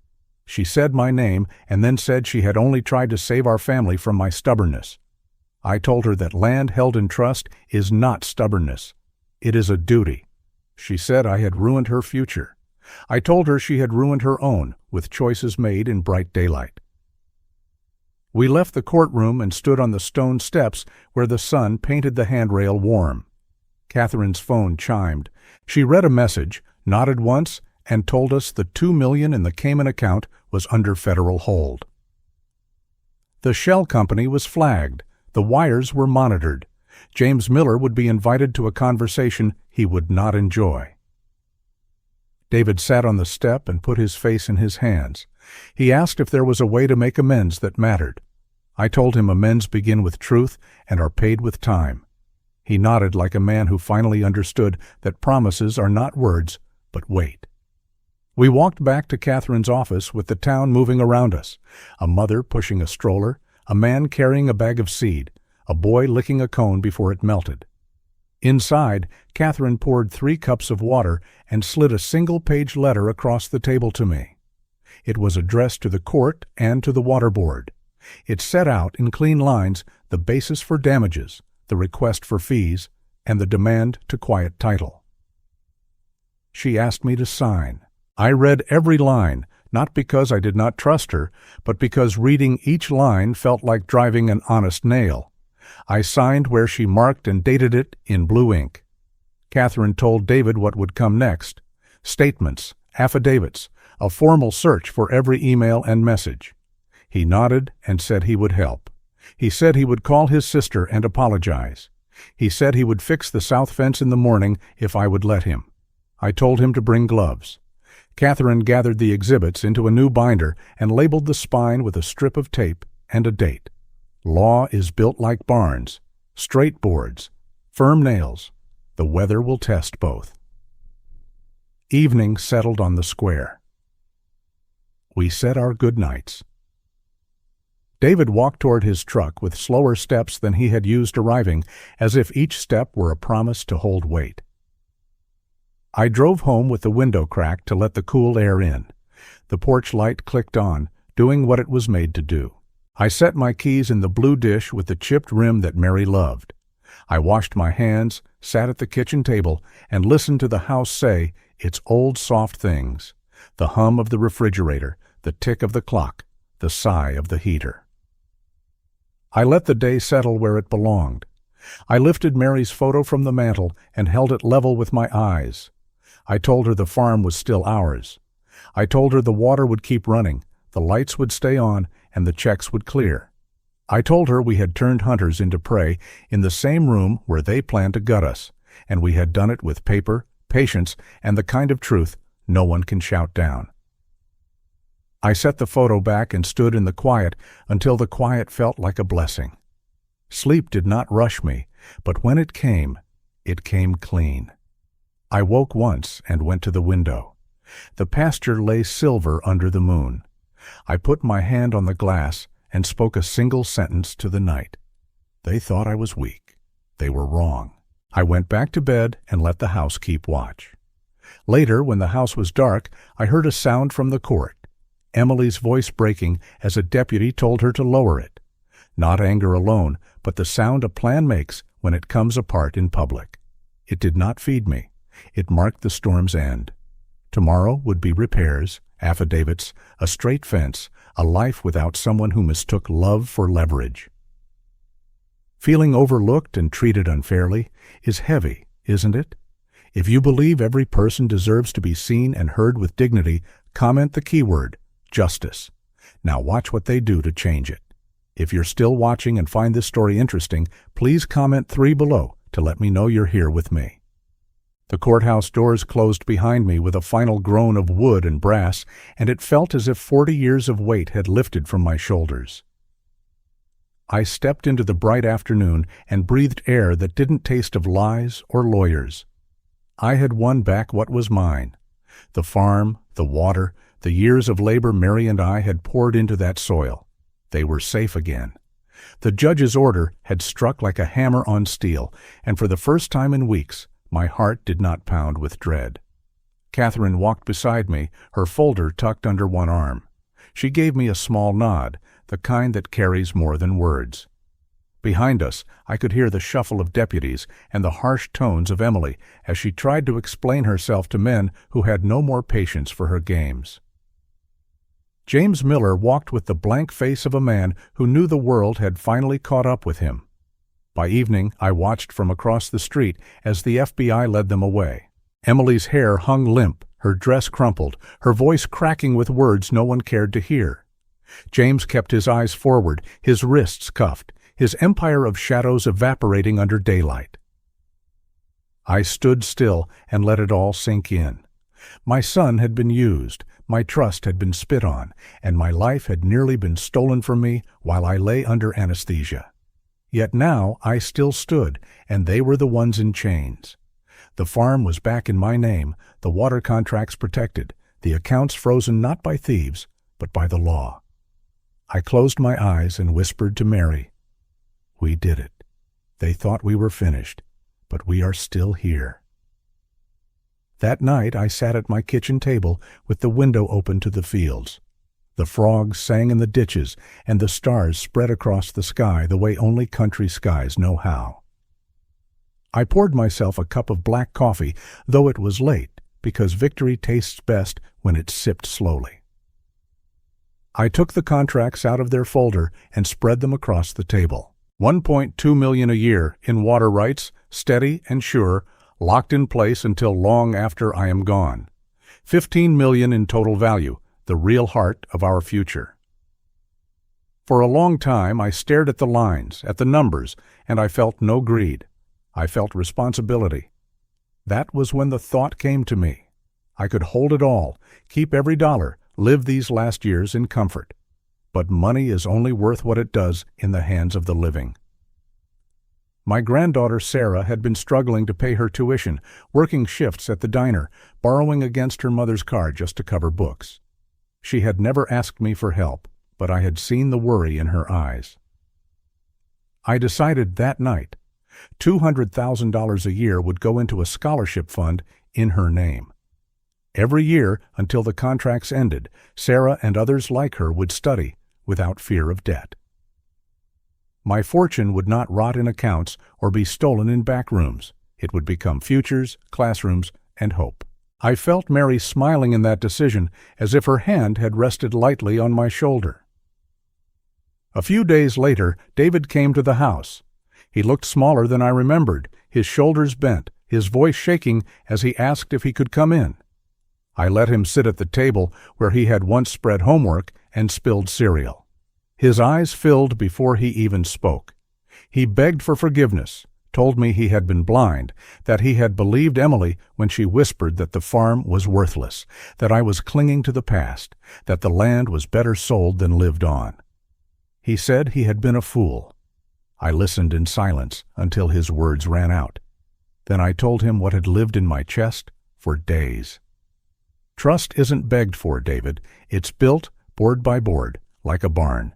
She said my name and then said she had only tried to save our family from my stubbornness. I told her that land held in trust is not stubbornness. It is a duty. She said I had ruined her future. I told her she had ruined her own with choices made in bright daylight. We left the courtroom and stood on the stone steps where the sun painted the handrail warm. Catherine's phone chimed. She read a message, nodded once, and told us the $2 million in the Cayman account was under federal hold. The shell company was flagged. The wires were monitored. James Miller would be invited to a conversation he would not enjoy. David sat on the step and put his face in his hands. He asked if there was a way to make amends that mattered. I told him amends begin with truth and are paid with time. He nodded like a man who finally understood that promises are not words, but weight. We walked back to Catherine's office with the town moving around us, a mother pushing a stroller, a man carrying a bag of seed, a boy licking a cone before it melted. Inside, Catherine poured 3 cups of water and slid a single-page letter across the table to me. It was addressed to the court and to the water board. It set out in clean lines the basis for damages, the request for fees, and the demand to quiet title. She asked me to sign. I read every line, not because I did not trust her, but because reading each line felt like driving an honest nail. I signed where she marked and dated it in blue ink. Catherine told David what would come next: statements, affidavits, a formal search for every email and message. He nodded and said he would help. He said he would call his sister and apologize. He said he would fix the south fence in the morning if I would let him. I told him to bring gloves. Catherine gathered the exhibits into a new binder and labeled the spine with a strip of tape and a date. Law is built like barns, straight boards, firm nails. The weather will test both. Evening settled on the square. We said our good nights. David walked toward his truck with slower steps than he had used arriving, as if each step were a promise to hold weight. I drove home with the window cracked to let the cool air in. The porch light clicked on, doing what it was made to do. I set my keys in the blue dish with the chipped rim that Mary loved. I washed my hands, sat at the kitchen table, and listened to the house say its old soft things: the hum of the refrigerator, the tick of the clock, the sigh of the heater. I let the day settle where it belonged. I lifted Mary's photo from the mantel and held it level with my eyes. I told her the farm was still ours. I told her the water would keep running, the lights would stay on, and the checks would clear. I told her we had turned hunters into prey in the same room where they planned to gut us, and we had done it with paper, patience, and the kind of truth no one can shout down. I set the photo back and stood in the quiet until the quiet felt like a blessing. Sleep did not rush me, but when it came clean. I woke once and went to the window. The pasture lay silver under the moon. I put my hand on the glass and spoke a single sentence to the night. They thought I was weak. They were wrong. I went back to bed and let the house keep watch. Later, when the house was dark, I heard a sound from the court. Emily's voice breaking as a deputy told her to lower it. Not anger alone, but the sound a plan makes when it comes apart in public. It did not feed me. It marked the storm's end. Tomorrow would be repairs, affidavits, a straight fence, a life without someone who mistook love for leverage. Feeling overlooked and treated unfairly is heavy, isn't it? If you believe every person deserves to be seen and heard with dignity, comment the keyword, justice. Now watch what they do to change it. If you're still watching and find this story interesting, please comment 3 below to let me know you're here with me. The courthouse doors closed behind me with a final groan of wood and brass, and it felt as if 40 years of weight had lifted from my shoulders. I stepped into the bright afternoon and breathed air that didn't taste of lies or lawyers. I had won back what was mine. The farm, the water, the years of labor Mary and I had poured into that soil. They were safe again. The judge's order had struck like a hammer on steel, and for the first time in weeks, my heart did not pound with dread. Catherine walked beside me, her folder tucked under one arm. She gave me a small nod, the kind that carries more than words. Behind us, I could hear the shuffle of deputies and the harsh tones of Emily as she tried to explain herself to men who had no more patience for her games. James Miller walked with the blank face of a man who knew the world had finally caught up with him. By evening, I watched from across the street as the FBI led them away. Emily's hair hung limp, her dress crumpled, her voice cracking with words no one cared to hear. James kept his eyes forward, his wrists cuffed, his empire of shadows evaporating under daylight. I stood still and let it all sink in. My son had been used, my trust had been spit on, and my life had nearly been stolen from me while I lay under anesthesia. Yet now I still stood, and they were the ones in chains. The farm was back in my name, the water contracts protected, the accounts frozen not by thieves, but by the law. I closed my eyes and whispered to Mary, "We did it. They thought we were finished, but we are still here." That night I sat at my kitchen table with the window open to the fields. The frogs sang in the ditches, and the stars spread across the sky the way only country skies know how. I poured myself a cup of black coffee, though it was late, because victory tastes best when it's sipped slowly. I took the contracts out of their folder and spread them across the table. $1.2 million a year in water rights, steady and sure, locked in place until long after I am gone. $15 million in total value, the real heart of our future. For a long time I stared at the lines, at the numbers, and I felt no greed. I felt responsibility. That was when the thought came to me. I could hold it all, keep every dollar, live these last years in comfort. But money is only worth what it does in the hands of the living. My granddaughter Sarah had been struggling to pay her tuition, working shifts at the diner, borrowing against her mother's card just to cover books. She had never asked me for help, but I had seen the worry in her eyes. I decided that night $200,000 a year would go into a scholarship fund in her name. Every year, until the contracts ended, Sarah and others like her would study without fear of debt. My fortune would not rot in accounts or be stolen in back rooms. It would become futures, classrooms, and hope. I felt Mary smiling in that decision, as if her hand had rested lightly on my shoulder. A few days later, David came to the house. He looked smaller than I remembered, his shoulders bent, his voice shaking as he asked if he could come in. I let him sit at the table where he had once spread homework and spilled cereal. His eyes filled before he even spoke. He begged for forgiveness, told me he had been blind, that he had believed Emily when she whispered that the farm was worthless, that I was clinging to the past, that the land was better sold than lived on. He said he had been a fool. I listened in silence until his words ran out. Then I told him what had lived in my chest for days. Trust isn't begged for, David. It's built, board by board, like a barn.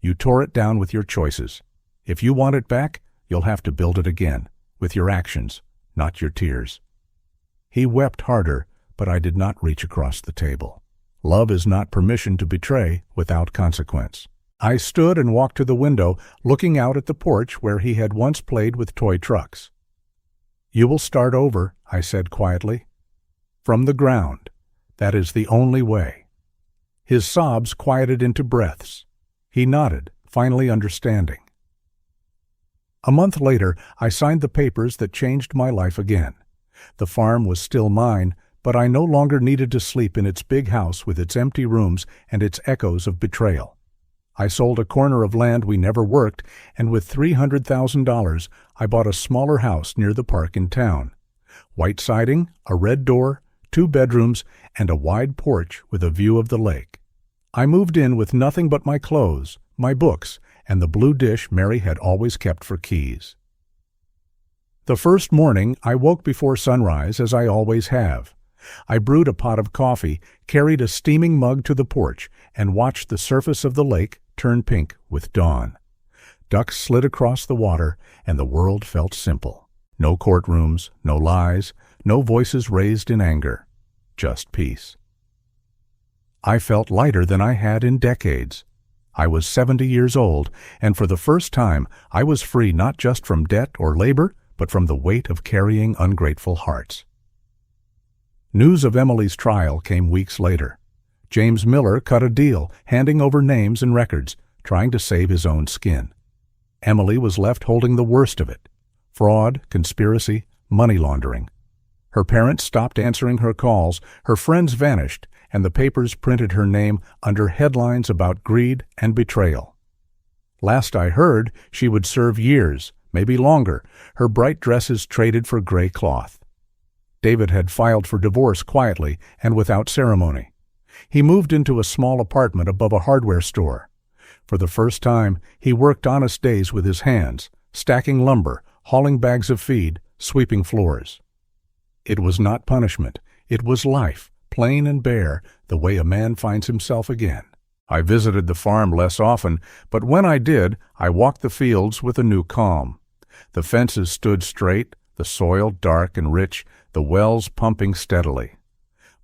You tore it down with your choices. If you want it back, you'll have to build it again, with your actions, not your tears. He wept harder, but I did not reach across the table. Love is not permission to betray without consequence. I stood and walked to the window, looking out at the porch where he had once played with toy trucks. "You will start over," I said quietly. "From the ground. That is the only way." His sobs quieted into breaths. He nodded, finally understanding. A month later, I signed the papers that changed my life again. The farm was still mine, but I no longer needed to sleep in its big house with its empty rooms and its echoes of betrayal. I sold a corner of land we never worked, and with $300,000, I bought a smaller house near the park in town. White siding, a red door, 2 bedrooms, and a wide porch with a view of the lake. I moved in with nothing but my clothes, my books, and the blue dish Mary had always kept for keys. The first morning, I woke before sunrise, as I always have. I brewed a pot of coffee, carried a steaming mug to the porch, and watched the surface of the lake turn pink with dawn. Ducks slid across the water, and the world felt simple. No courtrooms, no lies, no voices raised in anger. Just peace. I felt lighter than I had in decades. I was 70 years old, and for the first time I was free not just from debt or labor, but from the weight of carrying ungrateful hearts. News of Emily's trial came weeks later. James Miller cut a deal, handing over names and records, trying to save his own skin. Emily was left holding the worst of it: fraud, conspiracy, money laundering. Her parents stopped answering her calls, her friends vanished, and the papers printed her name under headlines about greed and betrayal. Last I heard, she would serve years, maybe longer, her bright dresses traded for gray cloth. David had filed for divorce quietly and without ceremony. He moved into a small apartment above a hardware store. For the first time, he worked honest days with his hands, stacking lumber, hauling bags of feed, sweeping floors. It was not punishment. It was life, plain and bare, the way a man finds himself again. I visited the farm less often, but when I did, I walked the fields with a new calm. The fences stood straight, the soil dark and rich, the wells pumping steadily.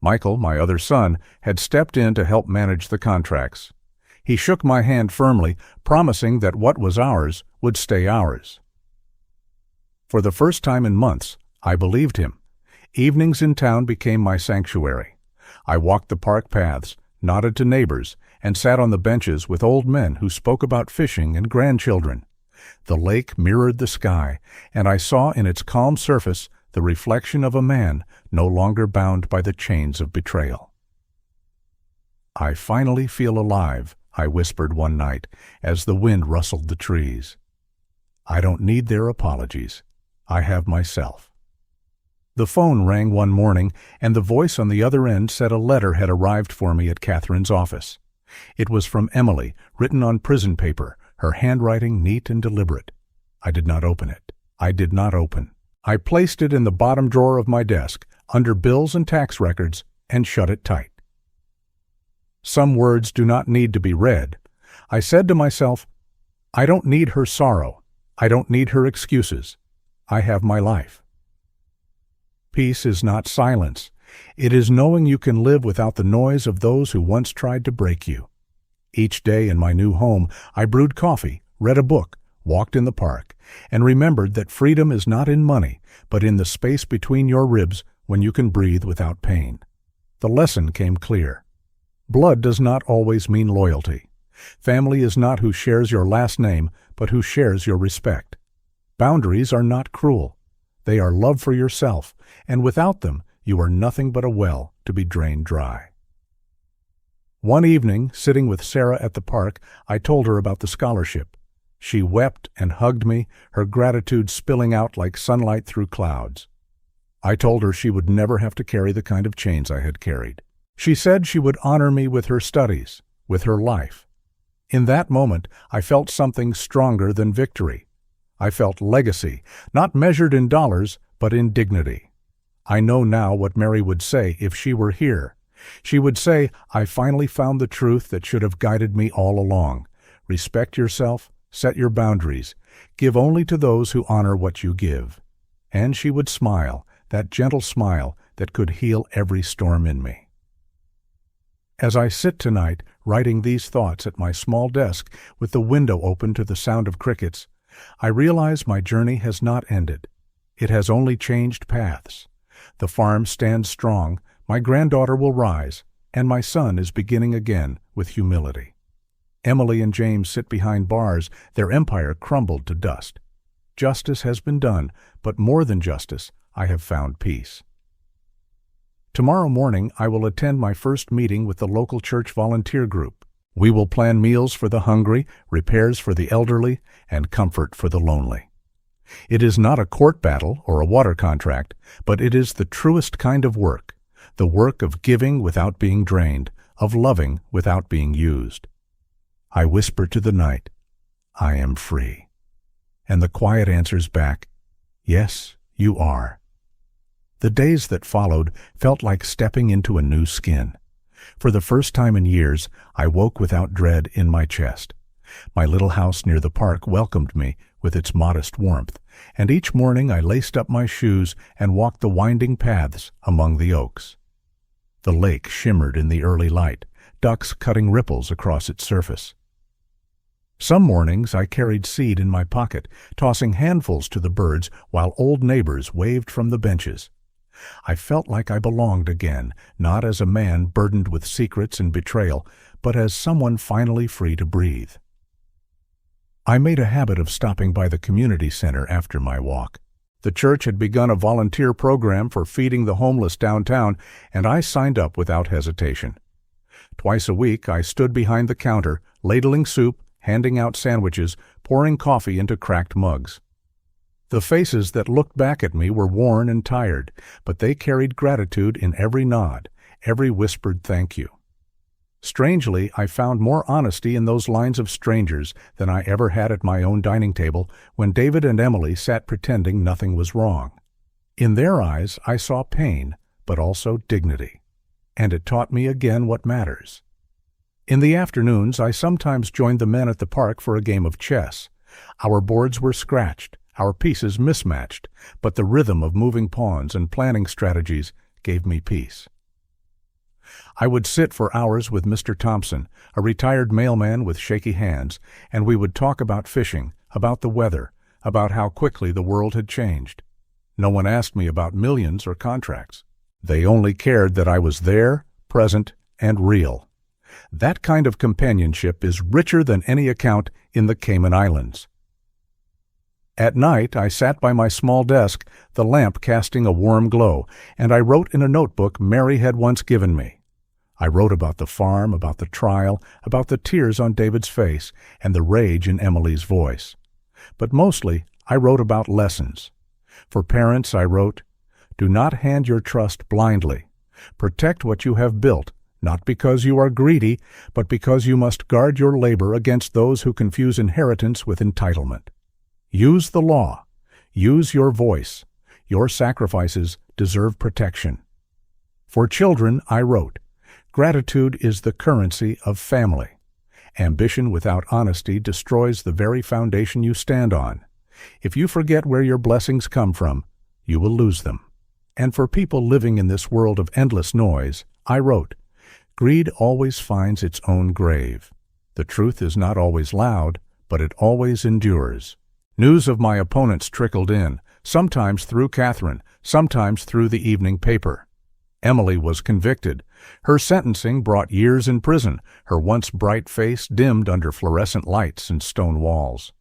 Michael, my other son, had stepped in to help manage the contracts. He shook my hand firmly, promising that what was ours would stay ours. For the first time in months, I believed him. Evenings in town became my sanctuary. I walked the park paths, nodded to neighbors, and sat on the benches with old men who spoke about fishing and grandchildren. The lake mirrored the sky, and I saw in its calm surface the reflection of a man no longer bound by the chains of betrayal. "I finally feel alive," I whispered one night as the wind rustled the trees. "I don't need their apologies. I have myself." The phone rang one morning, and the voice on the other end said a letter had arrived for me at Catherine's office. It was from Emily, written on prison paper, her handwriting neat and deliberate. I did not open it. I did not open. I placed it in the bottom drawer of my desk, under bills and tax records, and shut it tight. Some words do not need to be read. I said to myself, I don't need her sorrow. I don't need her excuses. I have my life. Peace is not silence. It is knowing you can live without the noise of those who once tried to break you. Each day in my new home, I brewed coffee, read a book, walked in the park, and remembered that freedom is not in money, but in the space between your ribs when you can breathe without pain. The lesson came clear. Blood does not always mean loyalty. Family is not who shares your last name, but who shares your respect. Boundaries are not cruel. They are love for yourself, and without them, you are nothing but a well to be drained dry. One evening, sitting with Sarah at the park, I told her about the scholarship. She wept and hugged me, her gratitude spilling out like sunlight through clouds. I told her she would never have to carry the kind of chains I had carried. She said she would honor me with her studies, with her life. In that moment, I felt something stronger than victory. I felt legacy, not measured in dollars, but in dignity. I know now what Mary would say if she were here. She would say, I finally found the truth that should have guided me all along. Respect yourself, set your boundaries, give only to those who honor what you give. And she would smile, that gentle smile that could heal every storm in me. As I sit tonight, writing these thoughts at my small desk with the window open to the sound of crickets, I realize my journey has not ended. It has only changed paths. The farm stands strong, my granddaughter will rise, and my son is beginning again with humility. Emily and James sit behind bars, their empire crumbled to dust. Justice has been done, but more than justice, I have found peace. Tomorrow morning I will attend my first meeting with the local church volunteer group. We will plan meals for the hungry, repairs for the elderly, and comfort for the lonely. It is not a court battle or a water contract, but it is the truest kind of work, the work of giving without being drained, of loving without being used. I whisper to the night, I am free. And the quiet answers back, yes, you are. The days that followed felt like stepping into a new skin. For the first time in years, I woke without dread in my chest. My little house near the park welcomed me with its modest warmth, and each morning I laced up my shoes and walked the winding paths among the oaks. The lake shimmered in the early light, ducks cutting ripples across its surface. Some mornings I carried seed in my pocket, tossing handfuls to the birds while old neighbors waved from the benches. I felt like I belonged again, not as a man burdened with secrets and betrayal, but as someone finally free to breathe. I made a habit of stopping by the community center after my walk. The church had begun a volunteer program for feeding the homeless downtown, and I signed up without hesitation. Twice a week I stood behind the counter, ladling soup, handing out sandwiches, pouring coffee into cracked mugs. The faces that looked back at me were worn and tired, but they carried gratitude in every nod, every whispered thank you. Strangely, I found more honesty in those lines of strangers than I ever had at my own dining table when David and Emily sat pretending nothing was wrong. In their eyes, I saw pain, but also dignity, and it taught me again what matters. In the afternoons, I sometimes joined the men at the park for a game of chess. Our boards were scratched, our pieces mismatched, but the rhythm of moving pawns and planning strategies gave me peace. I would sit for hours with Mr. Thompson, a retired mailman with shaky hands, and we would talk about fishing, about the weather, about how quickly the world had changed. No one asked me about millions or contracts. They only cared that I was there, present, and real. That kind of companionship is richer than any account in the Cayman Islands. At night, I sat by my small desk, the lamp casting a warm glow, and I wrote in a notebook Mary had once given me. I wrote about the farm, about the trial, about the tears on David's face, and the rage in Emily's voice. But mostly, I wrote about lessons. For parents, I wrote, do not hand your trust blindly. Protect what you have built, not because you are greedy, but because you must guard your labor against those who confuse inheritance with entitlement. Use the law. Use your voice. Your sacrifices deserve protection. For children, I wrote, gratitude is the currency of family. Ambition without honesty destroys the very foundation you stand on. If you forget where your blessings come from, you will lose them. And for people living in this world of endless noise, I wrote, greed always finds its own grave. The truth is not always loud, but it always endures. News of my opponents trickled in, sometimes through Catherine, sometimes through the evening paper. Emily was convicted. Her sentencing brought years in prison, her once bright face dimmed under fluorescent lights and stone walls.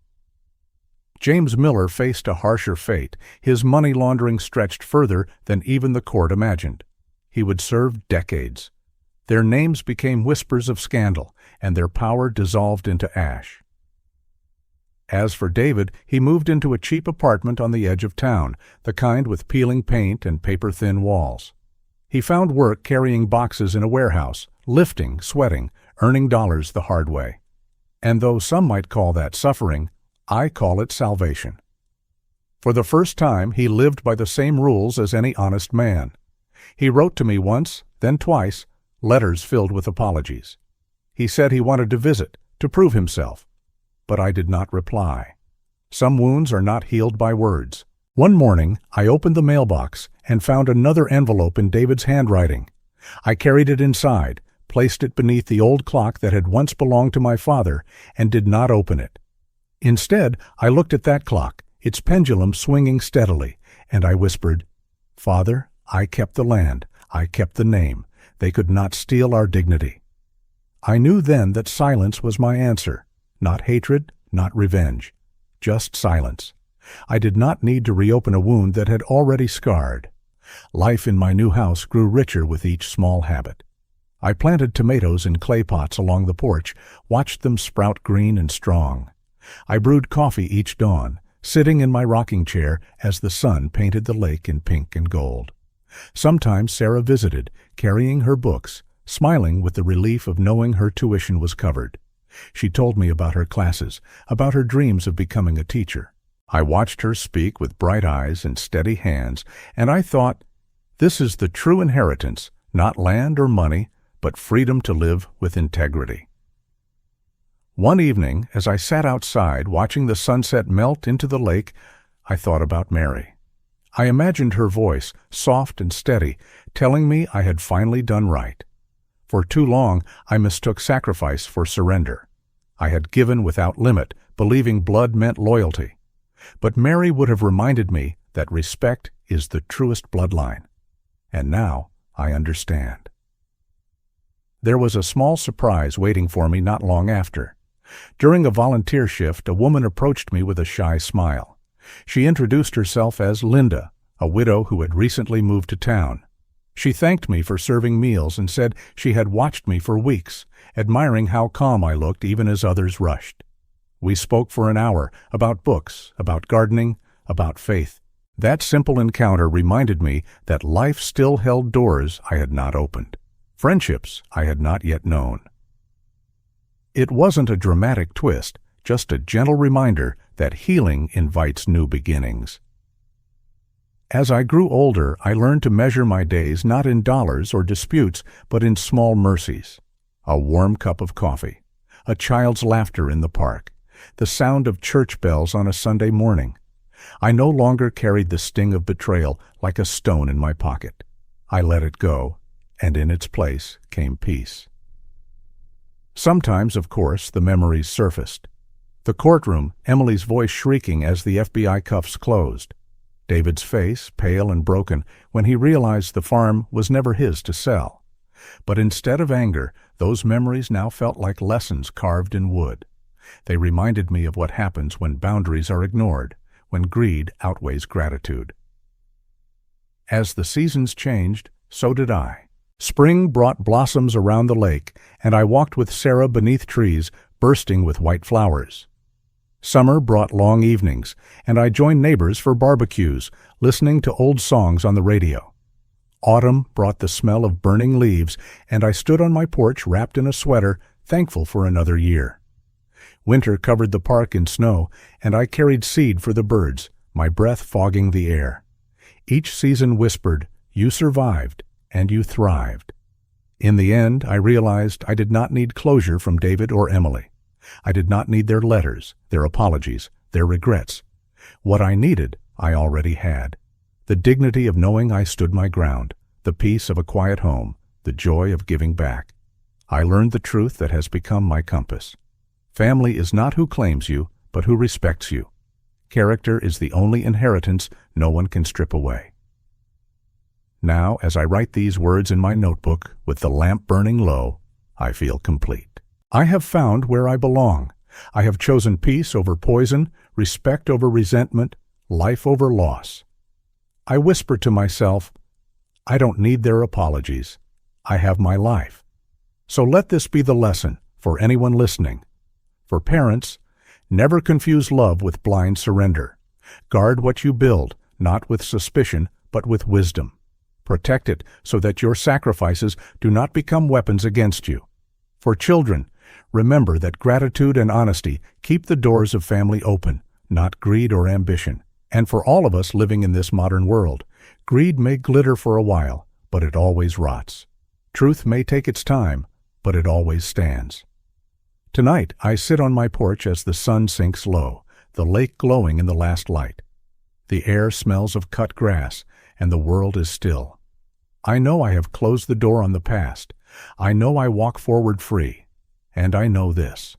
James Miller faced a harsher fate. His money laundering stretched further than even the court imagined. He would serve decades. Their names became whispers of scandal, and their power dissolved into ash. As for David, he moved into a cheap apartment on the edge of town, the kind with peeling paint and paper-thin walls. He found work carrying boxes in a warehouse, lifting, sweating, earning dollars the hard way. And though some might call that suffering, I call it salvation. For the first time, he lived by the same rules as any honest man. He wrote to me once, then twice, letters filled with apologies. He said he wanted to visit, to prove himself. But I did not reply. Some wounds are not healed by words. One morning, I opened the mailbox and found another envelope in David's handwriting. I carried it inside, placed it beneath the old clock that had once belonged to my father, and did not open it. Instead, I looked at that clock, its pendulum swinging steadily, and I whispered, Father, I kept the land, I kept the name. They could not steal our dignity. I knew then that silence was my answer. Not hatred, not revenge, just silence. I did not need to reopen a wound that had already scarred. Life in my new house grew richer with each small habit. I planted tomatoes in clay pots along the porch, watched them sprout green and strong. I brewed coffee each dawn, sitting in my rocking chair as the sun painted the lake in pink and gold. Sometimes Sarah visited, carrying her books, smiling with the relief of knowing her tuition was covered. She told me about her classes, about her dreams of becoming a teacher. I watched her speak with bright eyes and steady hands, and I thought, this is the true inheritance, not land or money, but freedom to live with integrity. One evening, as I sat outside watching the sunset melt into the lake, I thought about Mary. I imagined her voice, soft and steady, telling me I had finally done right. For too long, I mistook sacrifice for surrender. I had given without limit, believing blood meant loyalty. But Mary would have reminded me that respect is the truest bloodline. And now I understand. There was a small surprise waiting for me not long after. During a volunteer shift, a woman approached me with a shy smile. She introduced herself as Linda, a widow who had recently moved to town. She thanked me for serving meals and said she had watched me for weeks, admiring how calm I looked even as others rushed. We spoke for an hour about books, about gardening, about faith. That simple encounter reminded me that life still held doors I had not opened, friendships I had not yet known. It wasn't a dramatic twist, just a gentle reminder that healing invites new beginnings. As I grew older, I learned to measure my days not in dollars or disputes, but in small mercies. A warm cup of coffee, a child's laughter in the park, the sound of church bells on a Sunday morning. I no longer carried the sting of betrayal like a stone in my pocket. I let it go, and in its place came peace. Sometimes, of course, the memories surfaced. The courtroom, Emily's voice shrieking as the FBI cuffs closed. David's face, pale and broken, when he realized the farm was never his to sell. But instead of anger, those memories now felt like lessons carved in wood. They reminded me of what happens when boundaries are ignored, when greed outweighs gratitude. As the seasons changed, so did I. Spring brought blossoms around the lake, and I walked with Sarah beneath trees bursting with white flowers. Summer brought long evenings, and I joined neighbors for barbecues, listening to old songs on the radio. Autumn brought the smell of burning leaves, and I stood on my porch wrapped in a sweater, thankful for another year. Winter covered the park in snow, and I carried seed for the birds, my breath fogging the air. Each season whispered, "You survived, and you thrived." In the end, I realized I did not need closure from David or Emily. I did not need their letters, their apologies, their regrets. What I needed, I already had. The dignity of knowing I stood my ground, the peace of a quiet home, the joy of giving back. I learned the truth that has become my compass. Family is not who claims you, but who respects you. Character is the only inheritance no one can strip away. Now, as I write these words in my notebook, with the lamp burning low, I feel complete. I have found where I belong. I have chosen peace over poison, respect over resentment, life over loss. I whisper to myself, I don't need their apologies. I have my life. So let this be the lesson for anyone listening. For parents, never confuse love with blind surrender. Guard what you build, not with suspicion, but with wisdom. Protect it so that your sacrifices do not become weapons against you. For children, remember that gratitude and honesty keep the doors of family open, not greed or ambition. And for all of us living in this modern world, greed may glitter for a while, but it always rots. Truth may take its time, but it always stands. Tonight, I sit on my porch as the sun sinks low, the lake glowing in the last light. The air smells of cut grass, and the world is still. I know I have closed the door on the past. I know I walk forward free. And I know this: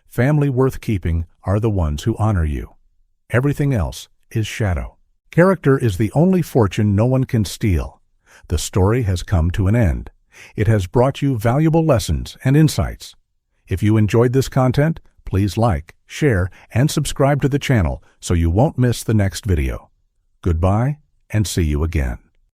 family worth keeping are the ones who honor you. Everything else is shadow. Character is the only fortune no one can steal. The story has come to an end. It has brought you valuable lessons and insights. If you enjoyed this content, please like, share, and subscribe to the channel so you won't miss the next video. Goodbye, and see you again.